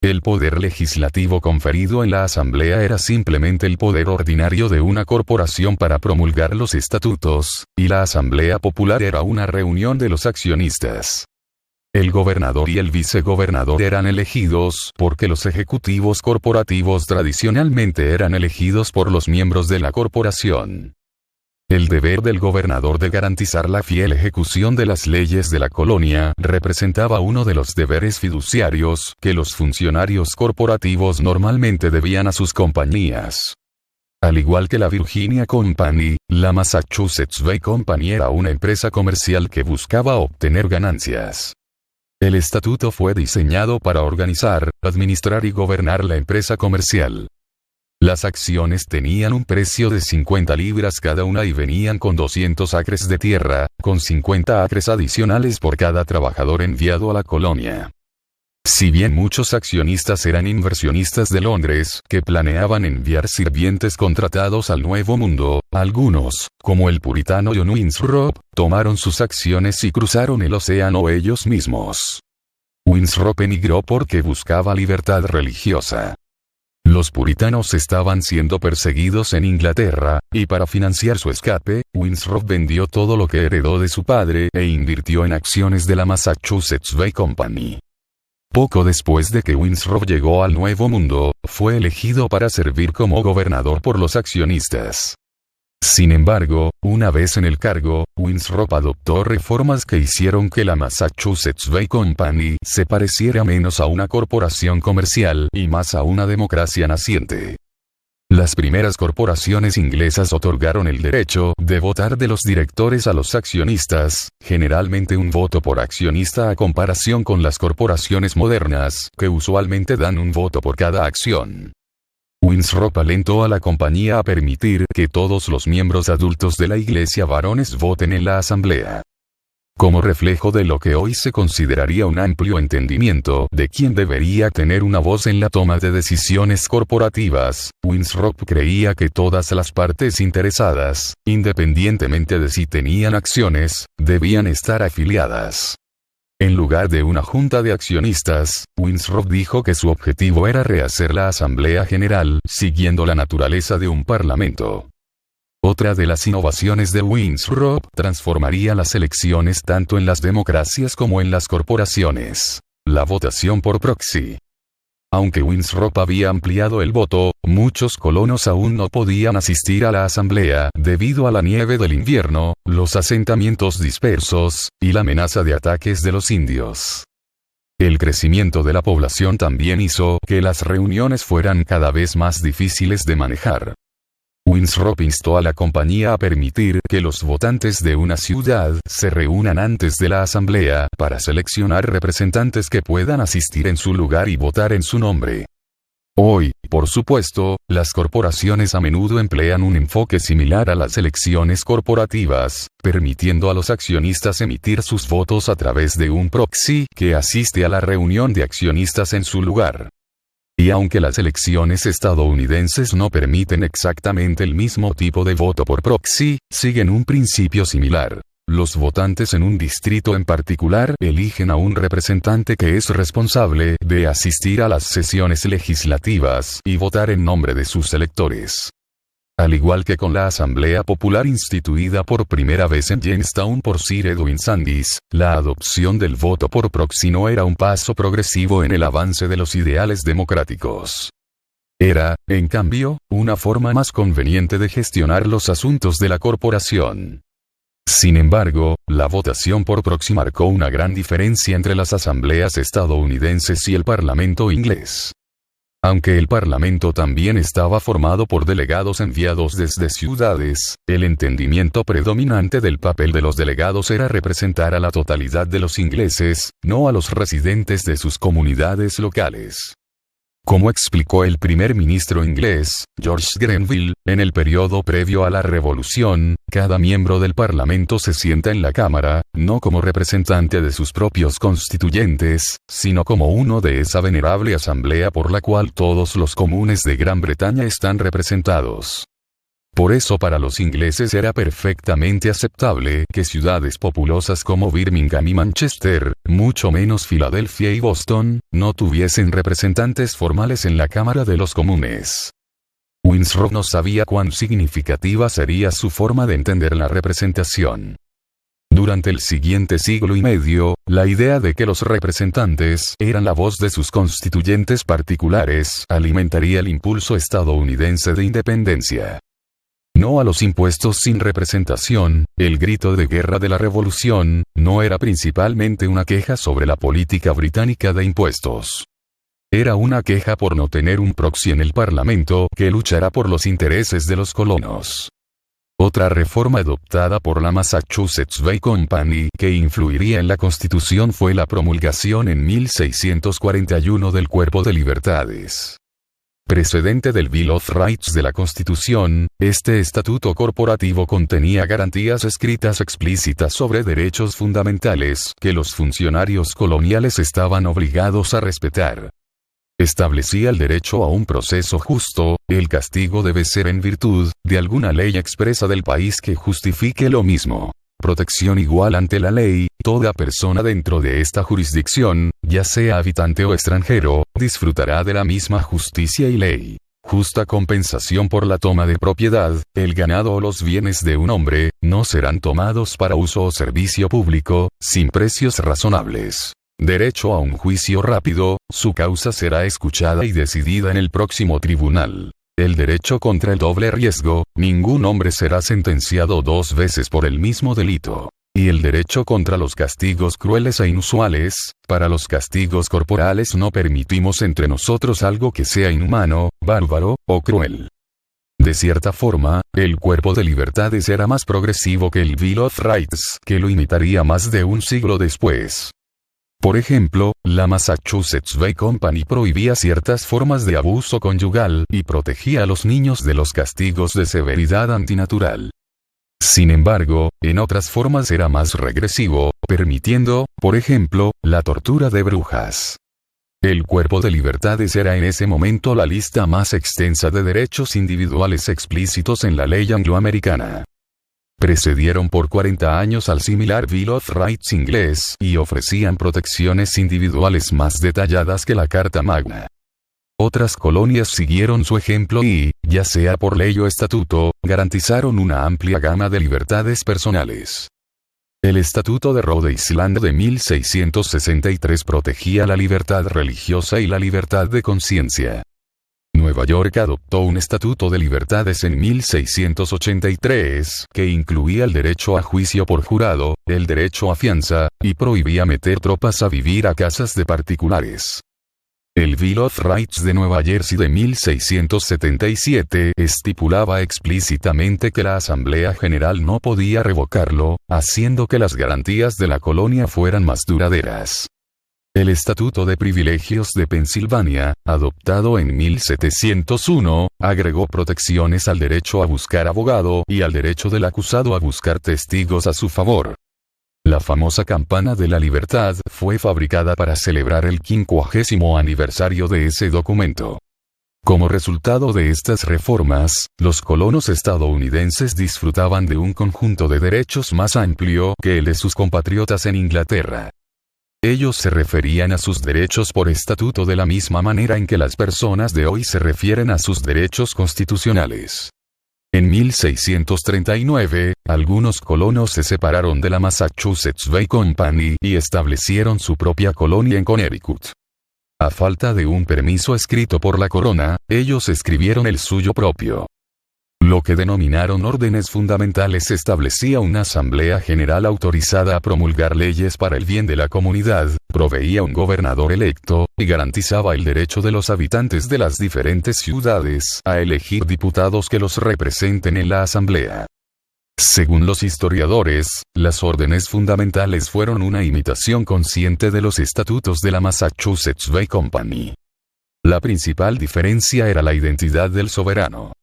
El poder legislativo conferido en la Asamblea era simplemente el poder ordinario de una corporación para promulgar los estatutos, y la Asamblea Popular era una reunión de los accionistas. El gobernador y el vicegobernador eran elegidos porque los ejecutivos corporativos tradicionalmente eran elegidos por los miembros de la corporación. El deber del gobernador de garantizar la fiel ejecución de las leyes de la colonia representaba uno de los deberes fiduciarios que los funcionarios corporativos normalmente debían a sus compañías. Al igual que la Virginia Company, la Massachusetts Bay Company era una empresa comercial que buscaba obtener ganancias. El estatuto fue diseñado para organizar, administrar y gobernar la empresa comercial. Las acciones tenían un precio de 50 libras cada una y venían con 200 acres de tierra, con 50 acres adicionales por cada trabajador enviado a la colonia. Si bien muchos accionistas eran inversionistas de Londres que planeaban enviar sirvientes contratados al Nuevo Mundo, algunos, como el puritano John Winthrop, tomaron sus acciones y cruzaron el océano ellos mismos. Winthrop emigró porque buscaba libertad religiosa. Los puritanos estaban siendo perseguidos en Inglaterra, y para financiar su escape, Winthrop vendió todo lo que heredó de su padre e invirtió en acciones de la Massachusetts Bay Company. Poco después de que Winthrop llegó al Nuevo Mundo, fue elegido para servir como gobernador por los accionistas. Sin embargo, una vez en el cargo, Winthrop adoptó reformas que hicieron que la Massachusetts Bay Company se pareciera menos a una corporación comercial y más a una democracia naciente. Las primeras corporaciones inglesas otorgaron el derecho de votar de los directores a los accionistas, generalmente un voto por accionista a comparación con las corporaciones modernas, que usualmente dan un voto por cada acción. Winthrop alentó a la compañía a permitir que todos los miembros adultos de la iglesia varones voten en la asamblea. Como reflejo de lo que hoy se consideraría un amplio entendimiento de quién debería tener una voz en la toma de decisiones corporativas, Winthrop creía que todas las partes interesadas, independientemente de si tenían acciones, debían estar afiliadas. En lugar de una junta de accionistas, Winthrop dijo que su objetivo era rehacer la Asamblea General, siguiendo la naturaleza de un parlamento. Otra de las innovaciones de Winthrop transformaría las elecciones tanto en las democracias como en las corporaciones: la votación por proxy. Aunque Winthrop había ampliado el voto, muchos colonos aún no podían asistir a la asamblea debido a la nieve del invierno, los asentamientos dispersos, y la amenaza de ataques de los indios. El crecimiento de la población también hizo que las reuniones fueran cada vez más difíciles de manejar. Winthrop instó a la compañía a permitir que los votantes de una ciudad se reúnan antes de la asamblea para seleccionar representantes que puedan asistir en su lugar y votar en su nombre. Hoy, por supuesto, las corporaciones a menudo emplean un enfoque similar a las elecciones corporativas, permitiendo a los accionistas emitir sus votos a través de un proxy que asiste a la reunión de accionistas en su lugar. Y aunque las elecciones estadounidenses no permiten exactamente el mismo tipo de voto por proxy, siguen un principio similar. los votantes en un distrito en particular eligen a un representante que es responsable de asistir a las sesiones legislativas y votar en nombre de sus electores. Al igual que con la Asamblea Popular instituida por primera vez en Jamestown por Sir Edwin Sandys, la adopción del voto por proxy no era un paso progresivo en el avance de los ideales democráticos. Era, en cambio, una forma más conveniente de gestionar los asuntos de la corporación. Sin embargo, la votación por proxy marcó una gran diferencia entre las asambleas estadounidenses y el Parlamento inglés. Aunque el Parlamento también estaba formado por delegados enviados desde ciudades, el entendimiento predominante del papel de los delegados era representar a la totalidad de los ingleses, no a los residentes de sus comunidades locales. Como explicó el primer ministro inglés, George Grenville, en el periodo previo a la Revolución, cada miembro del Parlamento se sienta en la Cámara, no como representante de sus propios constituyentes, sino como uno de esa venerable asamblea por la cual todos los comunes de Gran Bretaña están representados. Por eso para los ingleses era perfectamente aceptable que ciudades populosas como Birmingham y Manchester, mucho menos Filadelfia y Boston, no tuviesen representantes formales en la Cámara de los Comunes. Winthrop no sabía cuán significativa sería su forma de entender la representación. Durante el siguiente siglo y medio, la idea de que los representantes eran la voz de sus constituyentes particulares alimentaría el impulso estadounidense de independencia. No a los impuestos sin representación, el grito de guerra de la Revolución, no era principalmente una queja sobre la política británica de impuestos. Era una queja por no tener un proxy en el Parlamento que luchará por los intereses de los colonos. Otra reforma adoptada por la Massachusetts Bay Company que influiría en la Constitución fue la promulgación en 1641 del Cuerpo de Libertades. Precedente del Bill of Rights de la Constitución, este estatuto corporativo contenía garantías escritas explícitas sobre derechos fundamentales que los funcionarios coloniales estaban obligados a respetar. Establecía el derecho a un proceso justo, el castigo debe ser en virtud de alguna ley expresa del país que justifique lo mismo. Protección igual ante la ley, toda persona dentro de esta jurisdicción, ya sea habitante o extranjero, disfrutará de la misma justicia y ley. Justa compensación por la toma de propiedad, el ganado o los bienes de un hombre, no serán tomados para uso o servicio público, sin precios razonables. Derecho a un juicio rápido, su causa será escuchada y decidida en el próximo tribunal. El derecho contra el doble riesgo, ningún hombre será sentenciado 2 veces por el mismo delito. Y el derecho contra los castigos crueles e inusuales, para los castigos corporales no permitimos entre nosotros algo que sea inhumano, bárbaro, o cruel. De cierta forma, el Cuerpo de Libertades era más progresivo que el Bill of Rights, que lo imitaría más de un siglo después. Por ejemplo, la Massachusetts Bay Company prohibía ciertas formas de abuso conyugal y protegía a los niños de los castigos de severidad antinatural. Sin embargo, en otras formas era más regresivo, permitiendo, por ejemplo, la tortura de brujas. El Cuerpo de Libertades era en ese momento la lista más extensa de derechos individuales explícitos en la ley angloamericana. Precedieron por 40 años al similar Bill of Rights inglés y ofrecían protecciones individuales más detalladas que la Carta Magna. Otras colonias siguieron su ejemplo y, ya sea por ley o estatuto, garantizaron una amplia gama de libertades personales. El Estatuto de Rhode Island de 1663 protegía la libertad religiosa y la libertad de conciencia. Nueva York adoptó un Estatuto de Libertades en 1683 que incluía el derecho a juicio por jurado, el derecho a fianza, y prohibía meter tropas a vivir a casas de particulares. El Bill of Rights de Nueva Jersey de 1677 estipulaba explícitamente que la Asamblea General no podía revocarlo, haciendo que las garantías de la colonia fueran más duraderas. El Estatuto de Privilegios de Pensilvania, adoptado en 1701, agregó protecciones al derecho a buscar abogado y al derecho del acusado a buscar testigos a su favor. La famosa Campana de la Libertad fue fabricada para celebrar el 50º aniversario de ese documento. Como resultado de estas reformas, los colonos estadounidenses disfrutaban de un conjunto de derechos más amplio que el de sus compatriotas en Inglaterra. Ellos se referían a sus derechos por estatuto de la misma manera en que las personas de hoy se refieren a sus derechos constitucionales. En 1639, algunos colonos se separaron de la Massachusetts Bay Company y establecieron su propia colonia en Connecticut. A falta de un permiso escrito por la corona, ellos escribieron el suyo propio. Lo que denominaron órdenes fundamentales establecía una asamblea general autorizada a promulgar leyes para el bien de la comunidad, proveía un gobernador electo, y garantizaba el derecho de los habitantes de las diferentes ciudades a elegir diputados que los representen en la asamblea. Según los historiadores, las órdenes fundamentales fueron una imitación consciente de los estatutos de la Massachusetts Bay Company. La principal diferencia era la identidad del soberano.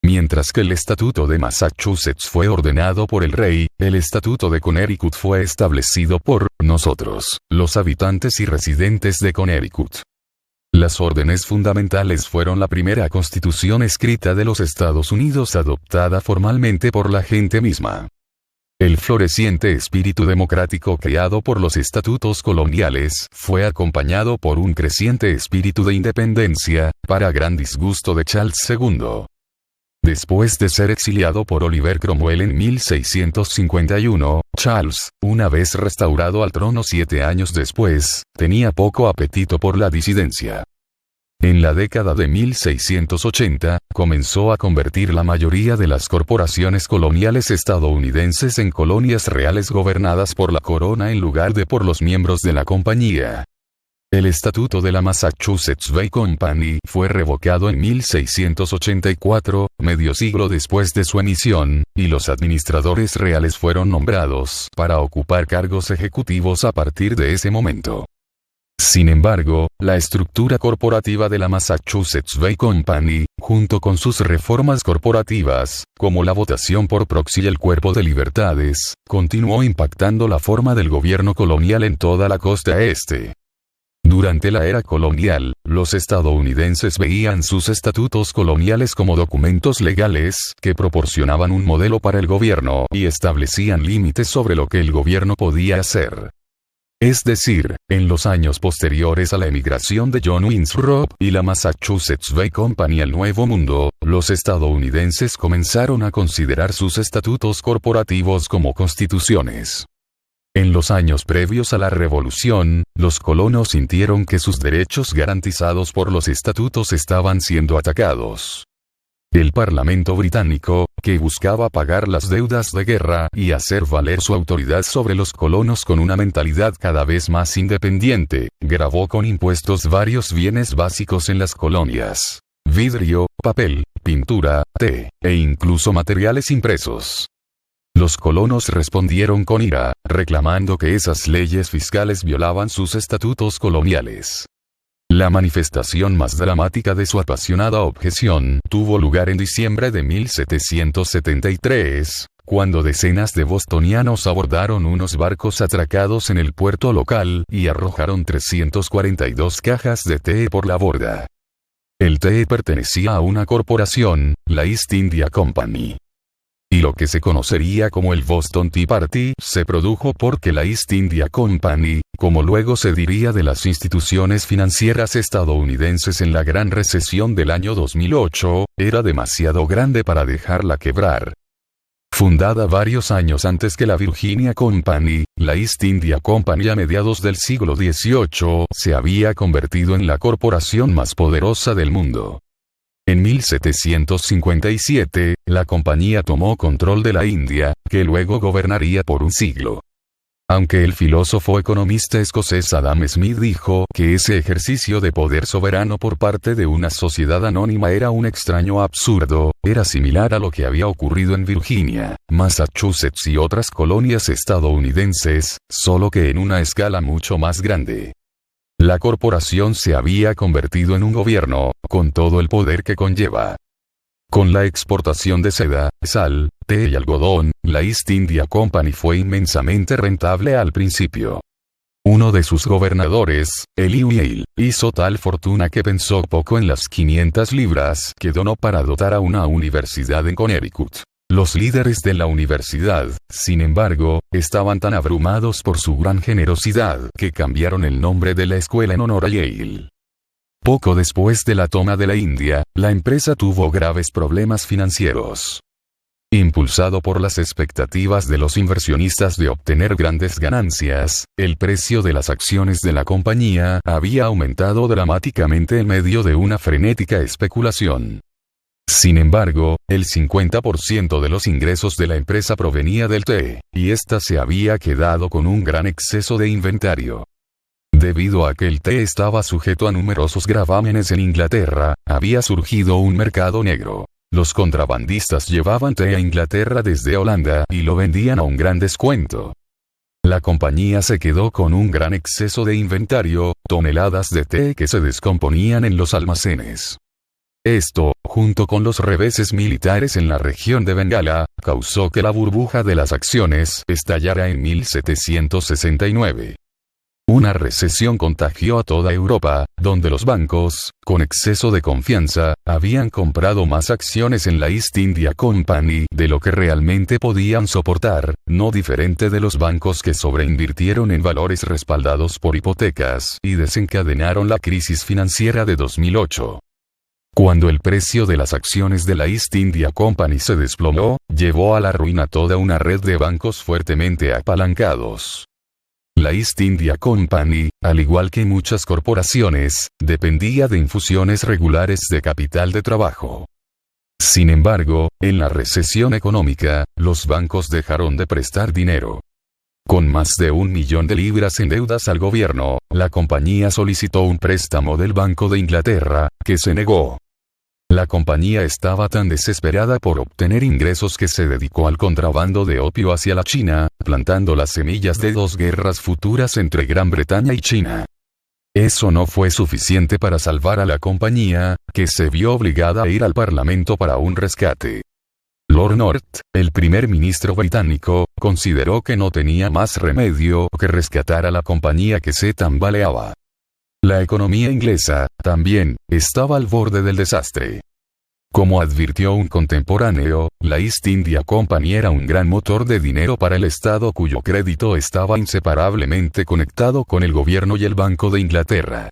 Mientras que el Estatuto de Massachusetts fue ordenado por el rey, el Estatuto de Connecticut fue establecido por nosotros, los habitantes y residentes de Connecticut. Las órdenes fundamentales fueron la primera constitución escrita de los Estados Unidos adoptada formalmente por la gente misma. El floreciente espíritu democrático creado por los estatutos coloniales fue acompañado por un creciente espíritu de independencia, para gran disgusto de Charles II. Después de ser exiliado por Oliver Cromwell en 1651, Charles, una vez restaurado al trono 7 años después, tenía poco apetito por la disidencia. En la década de 1680, comenzó a convertir la mayoría de las corporaciones coloniales estadounidenses en colonias reales gobernadas por la corona en lugar de por los miembros de la compañía. El Estatuto de la Massachusetts Bay Company fue revocado en 1684, medio siglo después de su emisión, y los administradores reales fueron nombrados para ocupar cargos ejecutivos a partir de ese momento. Sin embargo, la estructura corporativa de la Massachusetts Bay Company, junto con sus reformas corporativas, como la votación por proxy y el cuerpo de libertades, continuó impactando la forma del gobierno colonial en toda la costa este. Durante la era colonial, los estadounidenses veían sus estatutos coloniales como documentos legales que proporcionaban un modelo para el gobierno y establecían límites sobre lo que el gobierno podía hacer. Es decir, en los años posteriores a la emigración de John Winthrop y la Massachusetts Bay Company al Nuevo Mundo, los estadounidenses comenzaron a considerar sus estatutos corporativos como constituciones. En los años previos a la Revolución, los colonos sintieron que sus derechos garantizados por los estatutos estaban siendo atacados. El Parlamento británico, que buscaba pagar las deudas de guerra y hacer valer su autoridad sobre los colonos con una mentalidad cada vez más independiente, gravó con impuestos varios bienes básicos en las colonias: vidrio, papel, pintura, té, e incluso materiales impresos. Los colonos respondieron con ira, reclamando que esas leyes fiscales violaban sus estatutos coloniales. La manifestación más dramática de su apasionada objeción tuvo lugar en diciembre de 1773, cuando decenas de bostonianos abordaron unos barcos atracados en el puerto local y arrojaron 342 cajas de té por la borda. El té pertenecía a una corporación, la East India Company. Y lo que se conocería como el Boston Tea Party se produjo porque la East India Company, como luego se diría de las instituciones financieras estadounidenses en la Gran Recesión del año 2008, era demasiado grande para dejarla quebrar. Fundada varios años antes que la Virginia Company, la East India Company a mediados del siglo XVIII se había convertido en la corporación más poderosa del mundo. En 1757, la compañía tomó control de la India, que luego gobernaría por un siglo. Aunque el filósofo economista escocés Adam Smith dijo que ese ejercicio de poder soberano por parte de una sociedad anónima era un extraño absurdo, era similar a lo que había ocurrido en Virginia, Massachusetts y otras colonias estadounidenses, solo que en una escala mucho más grande. La corporación se había convertido en un gobierno, con todo el poder que conlleva. Con la exportación de seda, sal, té y algodón, la East India Company fue inmensamente rentable al principio. Uno de sus gobernadores, Elihu Yale, hizo tal fortuna que pensó poco en las 500 libras que donó para dotar a una universidad en Connecticut. Los líderes de la universidad, sin embargo, estaban tan abrumados por su gran generosidad que cambiaron el nombre de la escuela en honor a Yale. Poco después de la toma de la India, la empresa tuvo graves problemas financieros. Impulsado por las expectativas de los inversionistas de obtener grandes ganancias, el precio de las acciones de la compañía había aumentado dramáticamente en medio de una frenética especulación. Sin embargo, el 50% de los ingresos de la empresa provenía del té, y ésta se había quedado con un gran exceso de inventario. Debido a que el té estaba sujeto a numerosos gravámenes en Inglaterra, había surgido un mercado negro. Los contrabandistas llevaban té a Inglaterra desde Holanda y lo vendían a un gran descuento. La compañía se quedó con un gran exceso de inventario, toneladas de té que se descomponían en los almacenes. Esto, junto con los reveses militares en la región de Bengala, causó que la burbuja de las acciones estallara en 1769. Una recesión contagió a toda Europa, donde los bancos, con exceso de confianza, habían comprado más acciones en la East India Company de lo que realmente podían soportar, no diferente de los bancos que sobreinvirtieron en valores respaldados por hipotecas y desencadenaron la crisis financiera de 2008. Cuando el precio de las acciones de la East India Company se desplomó, llevó a la ruina toda una red de bancos fuertemente apalancados. La East India Company, al igual que muchas corporaciones, dependía de infusiones regulares de capital de trabajo. Sin embargo, en la recesión económica, los bancos dejaron de prestar dinero. Con más de 1 millón de libras en deudas al gobierno, la compañía solicitó un préstamo del Banco de Inglaterra, que se negó. La compañía estaba tan desesperada por obtener ingresos que se dedicó al contrabando de opio hacia la China, plantando las semillas de 2 guerras futuras entre Gran Bretaña y China. Eso no fue suficiente para salvar a la compañía, que se vio obligada a ir al Parlamento para un rescate. Lord North, el primer ministro británico, consideró que no tenía más remedio que rescatar a la compañía que se tambaleaba. La economía inglesa, también, estaba al borde del desastre. Como advirtió un contemporáneo, la East India Company era un gran motor de dinero para el Estado cuyo crédito estaba inseparablemente conectado con el gobierno y el Banco de Inglaterra.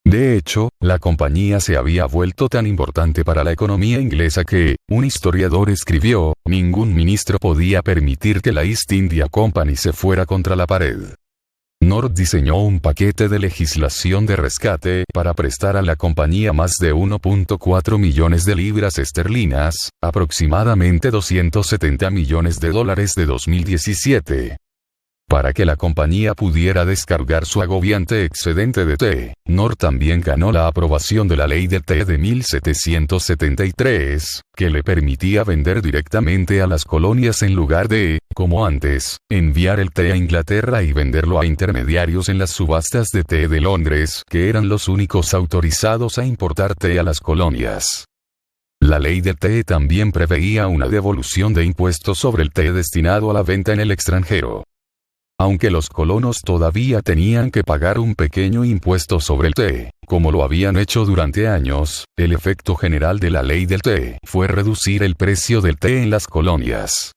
De hecho, la compañía se había vuelto tan importante para la economía inglesa que, un historiador escribió, ningún ministro podía permitir que la East India Company se fuera contra la pared. North diseñó un paquete de legislación de rescate para prestar a la compañía más de 1.4 millones de libras esterlinas, aproximadamente $270 millones de 2017. Para que la compañía pudiera descargar su agobiante excedente de té, North también ganó la aprobación de la ley del té de 1773, que le permitía vender directamente a las colonias en lugar de, como antes, enviar el té a Inglaterra y venderlo a intermediarios en las subastas de té de Londres, que eran los únicos autorizados a importar té a las colonias. La ley del té también preveía una devolución de impuestos sobre el té destinado a la venta en el extranjero. Aunque los colonos todavía tenían que pagar un pequeño impuesto sobre el té, como lo habían hecho durante años, el efecto general de la ley del té fue reducir el precio del té en las colonias.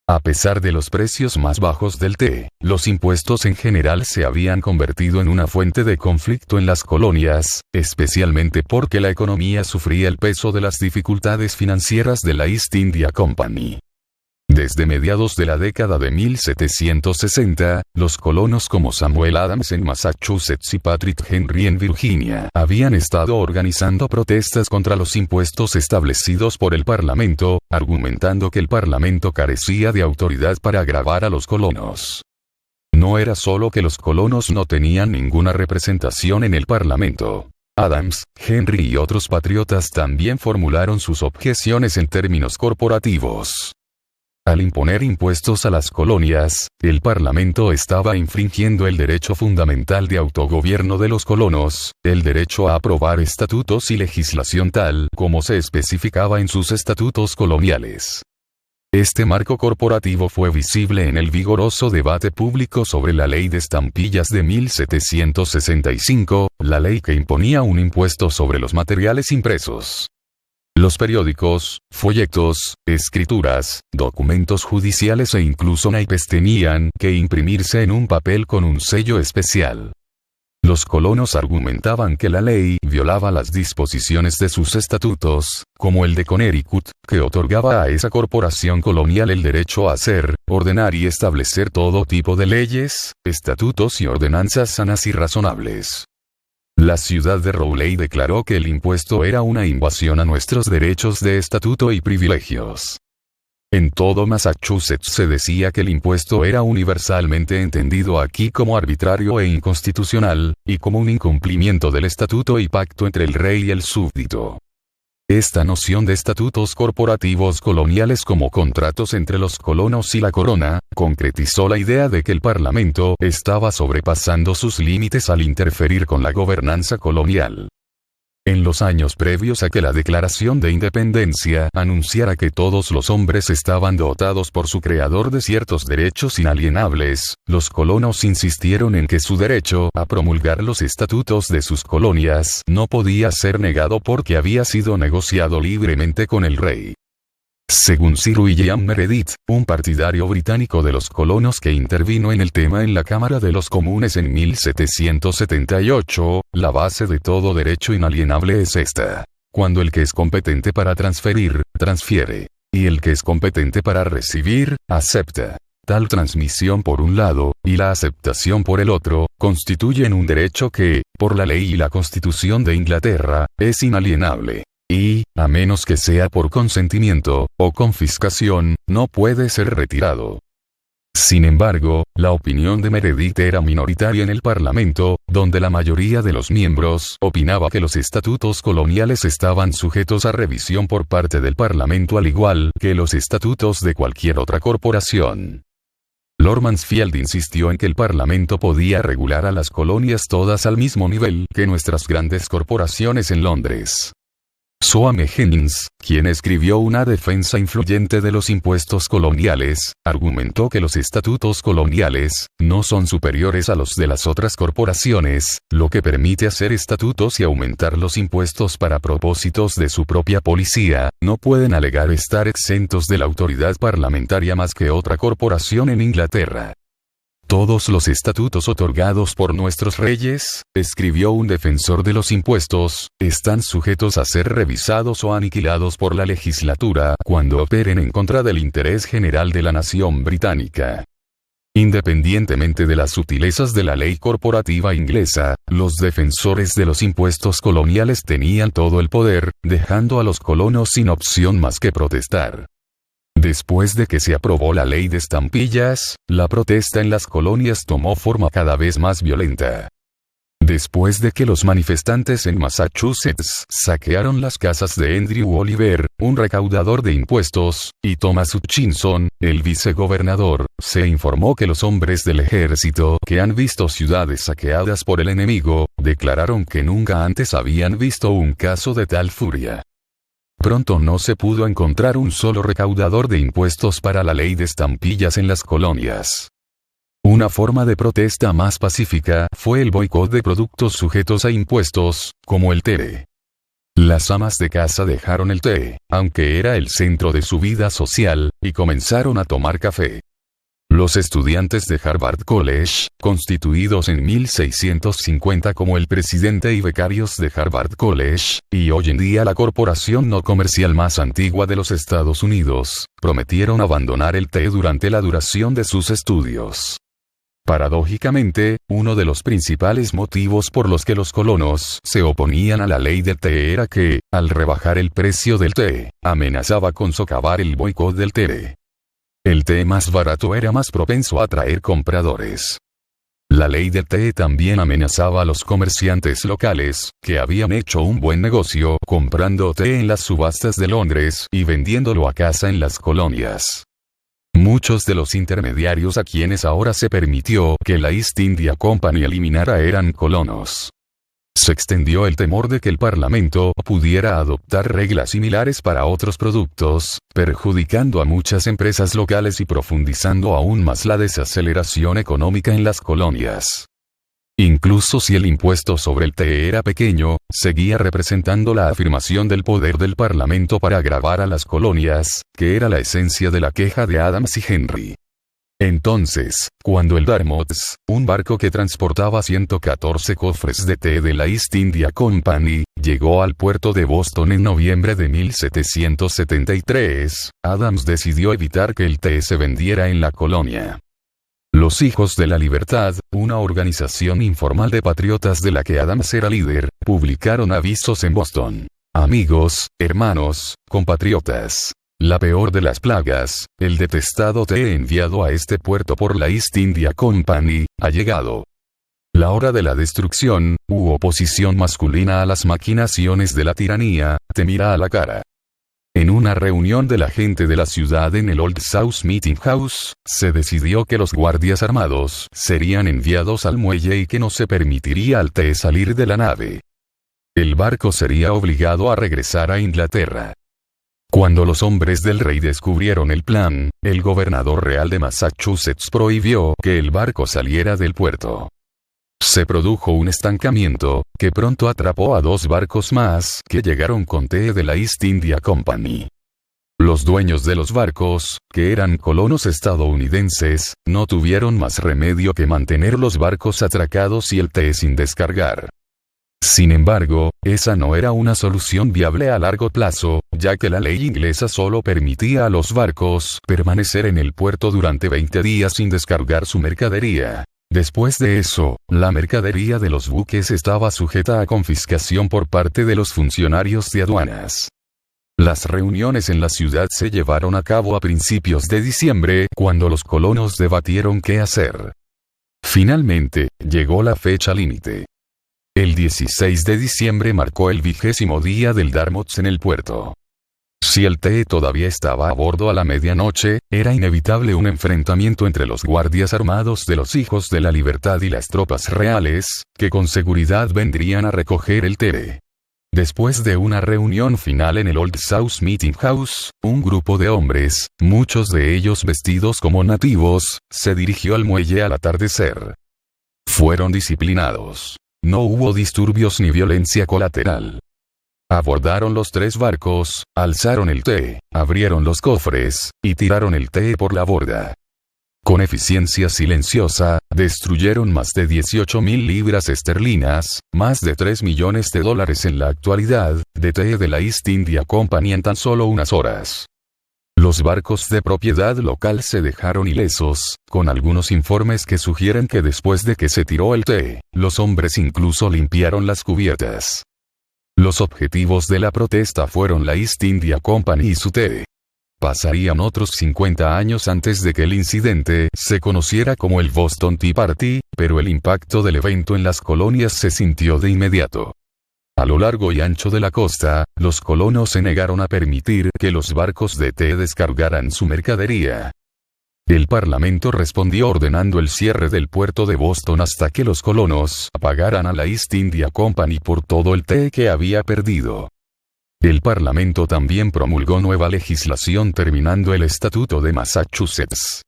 A pesar de los precios más bajos del té, los impuestos en general se habían convertido en una fuente de conflicto en las colonias, especialmente porque la economía sufría el peso de las dificultades financieras de la East India Company. Desde mediados de la década de 1760, los colonos como Samuel Adams en Massachusetts y Patrick Henry en Virginia habían estado organizando protestas contra los impuestos establecidos por el Parlamento, argumentando que el Parlamento carecía de autoridad para gravar a los colonos. No era solo que los colonos no tenían ninguna representación en el Parlamento. Adams, Henry y otros patriotas también formularon sus objeciones en términos corporativos. Al imponer impuestos a las colonias, el Parlamento estaba infringiendo el derecho fundamental de autogobierno de los colonos, el derecho a aprobar estatutos y legislación tal como se especificaba en sus estatutos coloniales. Este marco corporativo fue visible en el vigoroso debate público sobre la Ley de Estampillas de 1765, la ley que imponía un impuesto sobre los materiales impresos. Los periódicos, folletos, escrituras, documentos judiciales e incluso naipes tenían que imprimirse en un papel con un sello especial. Los colonos argumentaban que la ley violaba las disposiciones de sus estatutos, como el de Connecticut, que otorgaba a esa corporación colonial el derecho a hacer, ordenar y establecer todo tipo de leyes, estatutos y ordenanzas sanas y razonables. La ciudad de Rowley declaró que el impuesto era una invasión a nuestros derechos de estatuto y privilegios. En todo Massachusetts se decía que el impuesto era universalmente entendido aquí como arbitrario e inconstitucional, y como un incumplimiento del estatuto y pacto entre el rey y el súbdito. Esta noción de estatutos corporativos coloniales como contratos entre los colonos y la corona, concretizó la idea de que el parlamento estaba sobrepasando sus límites al interferir con la gobernanza colonial. En los años previos a que la Declaración de Independencia anunciara que todos los hombres estaban dotados por su creador de ciertos derechos inalienables, los colonos insistieron en que su derecho a promulgar los estatutos de sus colonias no podía ser negado porque había sido negociado libremente con el rey. Según Sir William Meredith, un partidario británico de los colonos que intervino en el tema en la Cámara de los Comunes en 1778, la base de todo derecho inalienable es esta: cuando el que es competente para transferir, transfiere, y el que es competente para recibir, acepta. Tal transmisión por un lado, y la aceptación por el otro, constituyen un derecho que, por la ley y la Constitución de Inglaterra, es inalienable. Y, a menos que sea por consentimiento, o confiscación, no puede ser retirado. Sin embargo, la opinión de Meredith era minoritaria en el Parlamento, donde la mayoría de los miembros opinaba que los estatutos coloniales estaban sujetos a revisión por parte del Parlamento al igual que los estatutos de cualquier otra corporación. Lord Mansfield insistió en que el Parlamento podía regular a las colonias todas al mismo nivel que nuestras grandes corporaciones en Londres. Soame Jennings, quien escribió una defensa influyente de los impuestos coloniales, argumentó que los estatutos coloniales no son superiores a los de las otras corporaciones, lo que permite hacer estatutos y aumentar los impuestos para propósitos de su propia policía, no pueden alegar estar exentos de la autoridad parlamentaria más que otra corporación en Inglaterra. Todos los estatutos otorgados por nuestros reyes, escribió un defensor de los impuestos, están sujetos a ser revisados o aniquilados por la legislatura cuando operen en contra del interés general de la nación británica. Independientemente de las sutilezas de la ley corporativa inglesa, los defensores de los impuestos coloniales tenían todo el poder, dejando a los colonos sin opción más que protestar. Después de que se aprobó la ley de estampillas, la protesta en las colonias tomó forma cada vez más violenta. Después de que los manifestantes en Massachusetts saquearon las casas de Andrew Oliver, un recaudador de impuestos, y Thomas Hutchinson, el vicegobernador, se informó que los hombres del ejército que han visto ciudades saqueadas por el enemigo, declararon que nunca antes habían visto un caso de tal furia. Pronto no se pudo encontrar un solo recaudador de impuestos para la ley de estampillas en las colonias. Una forma de protesta más pacífica fue el boicot de productos sujetos a impuestos, como el té. Las amas de casa dejaron el té, aunque era el centro de su vida social, y comenzaron a tomar café. Los estudiantes de Harvard College, constituidos en 1650 como el presidente y becarios de Harvard College, y hoy en día la corporación no comercial más antigua de los Estados Unidos, prometieron abandonar el té durante la duración de sus estudios. Paradójicamente, uno de los principales motivos por los que los colonos se oponían a la ley del té era que, al rebajar el precio del té, amenazaba con socavar el boicot del té. El té más barato era más propenso a atraer compradores. La ley del té también amenazaba a los comerciantes locales, que habían hecho un buen negocio comprando té en las subastas de Londres y vendiéndolo a casa en las colonias. Muchos de los intermediarios a quienes ahora se permitió que la East India Company eliminara eran colonos. Se extendió el temor de que el Parlamento pudiera adoptar reglas similares para otros productos, perjudicando a muchas empresas locales y profundizando aún más la desaceleración económica en las colonias. Incluso si el impuesto sobre el té era pequeño, seguía representando la afirmación del poder del Parlamento para agravar a las colonias, que era la esencia de la queja de Adams y Henry. Entonces, cuando el Dartmouth, un barco que transportaba 114 cofres de té de la East India Company, llegó al puerto de Boston en noviembre de 1773, Adams decidió evitar que el té se vendiera en la colonia. Los Hijos de la Libertad, una organización informal de patriotas de la que Adams era líder, publicaron avisos en Boston. Amigos, hermanos, compatriotas. La peor de las plagas, el detestado té enviado a este puerto por la East India Company, ha llegado. La hora de la destrucción, u oposición masculina a las maquinaciones de la tiranía, te mira a la cara. En una reunión de la gente de la ciudad en el Old South Meeting House, se decidió que los guardias armados serían enviados al muelle y que no se permitiría al té salir de la nave. El barco sería obligado a regresar a Inglaterra. Cuando los hombres del rey descubrieron el plan, el gobernador real de Massachusetts prohibió que el barco saliera del puerto. Se produjo un estancamiento, que pronto atrapó a 2 barcos más que llegaron con té de la East India Company. Los dueños de los barcos, que eran colonos estadounidenses, no tuvieron más remedio que mantener los barcos atracados y el té sin descargar. Sin embargo, esa no era una solución viable a largo plazo, ya que la ley inglesa solo permitía a los barcos permanecer en el puerto durante 20 días sin descargar su mercadería. Después de eso, la mercadería de los buques estaba sujeta a confiscación por parte de los funcionarios de aduanas. Las reuniones en la ciudad se llevaron a cabo a principios de diciembre, cuando los colonos debatieron qué hacer. Finalmente, llegó la fecha límite. El 16 de diciembre marcó el 20º día del Dartmouth en el puerto. Si el té todavía estaba a bordo a la medianoche, era inevitable un enfrentamiento entre los guardias armados de los Hijos de la Libertad y las tropas reales, que con seguridad vendrían a recoger el té. Después de una reunión final en el Old South Meeting House, un grupo de hombres, muchos de ellos vestidos como nativos, se dirigió al muelle al atardecer. Fueron disciplinados. No hubo disturbios ni violencia colateral. Abordaron los 3 barcos, alzaron el té, abrieron los cofres, y tiraron el té por la borda. Con eficiencia silenciosa, destruyeron más de 18.000 libras esterlinas, más de $3 millones en la actualidad, de té de la East India Company en tan solo unas horas. Los barcos de propiedad local se dejaron ilesos, con algunos informes que sugieren que después de que se tiró el té, los hombres incluso limpiaron las cubiertas. Los objetivos de la protesta fueron la East India Company y su té. Pasarían otros 50 años antes de que el incidente se conociera como el Boston Tea Party, pero el impacto del evento en las colonias se sintió de inmediato. A lo largo y ancho de la costa, los colonos se negaron a permitir que los barcos de té descargaran su mercadería. El Parlamento respondió ordenando el cierre del puerto de Boston hasta que los colonos pagaran a la East India Company por todo el té que había perdido. El Parlamento también promulgó nueva legislación terminando el Estatuto de Massachusetts.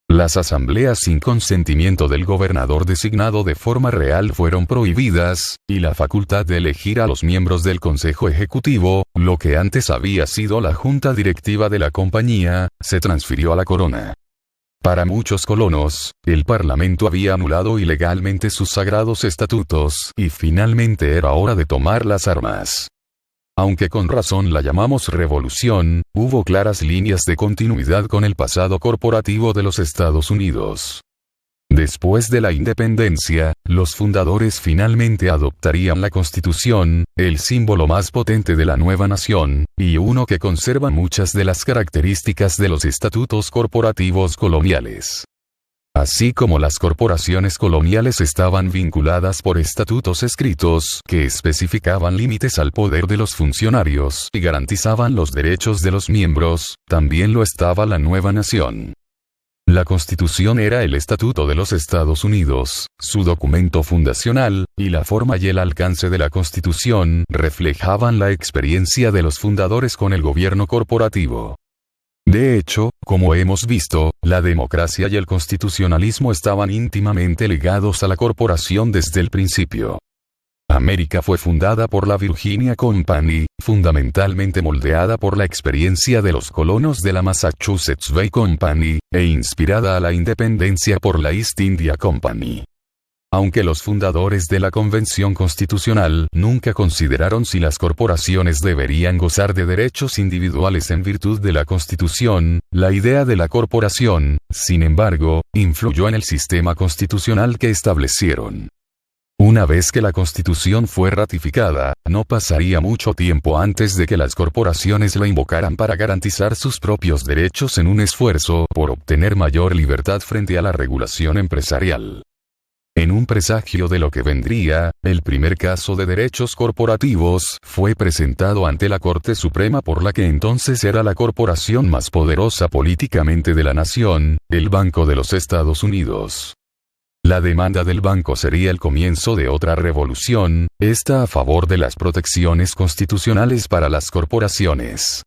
Las asambleas sin consentimiento del gobernador designado de forma real fueron prohibidas, y la facultad de elegir a los miembros del Consejo Ejecutivo, lo que antes había sido la junta directiva de la compañía, se transfirió a la corona. Para muchos colonos, el Parlamento había anulado ilegalmente sus sagrados estatutos, y finalmente era hora de tomar las armas. Aunque con razón la llamamos revolución, hubo claras líneas de continuidad con el pasado corporativo de los Estados Unidos. Después de la independencia, los fundadores finalmente adoptarían la Constitución, el símbolo más potente de la nueva nación, y uno que conserva muchas de las características de los estatutos corporativos coloniales. Así como las corporaciones coloniales estaban vinculadas por estatutos escritos que especificaban límites al poder de los funcionarios y garantizaban los derechos de los miembros, también lo estaba la nueva nación. La Constitución era el Estatuto de los Estados Unidos, su documento fundacional, y la forma y el alcance de la Constitución reflejaban la experiencia de los fundadores con el gobierno corporativo. De hecho, como hemos visto, la democracia y el constitucionalismo estaban íntimamente ligados a la corporación desde el principio. América fue fundada por la Virginia Company, fundamentalmente moldeada por la experiencia de los colonos de la Massachusetts Bay Company, e inspirada a la independencia por la East India Company. Aunque los fundadores de la Convención Constitucional nunca consideraron si las corporaciones deberían gozar de derechos individuales en virtud de la Constitución, la idea de la corporación, sin embargo, influyó en el sistema constitucional que establecieron. Una vez que la Constitución fue ratificada, no pasaría mucho tiempo antes de que las corporaciones la invocaran para garantizar sus propios derechos en un esfuerzo por obtener mayor libertad frente a la regulación empresarial. En un presagio de lo que vendría, el primer caso de derechos corporativos fue presentado ante la Corte Suprema por la que entonces era la corporación más poderosa políticamente de la nación, el Banco de los Estados Unidos. La demanda del banco sería el comienzo de otra revolución, esta a favor de las protecciones constitucionales para las corporaciones.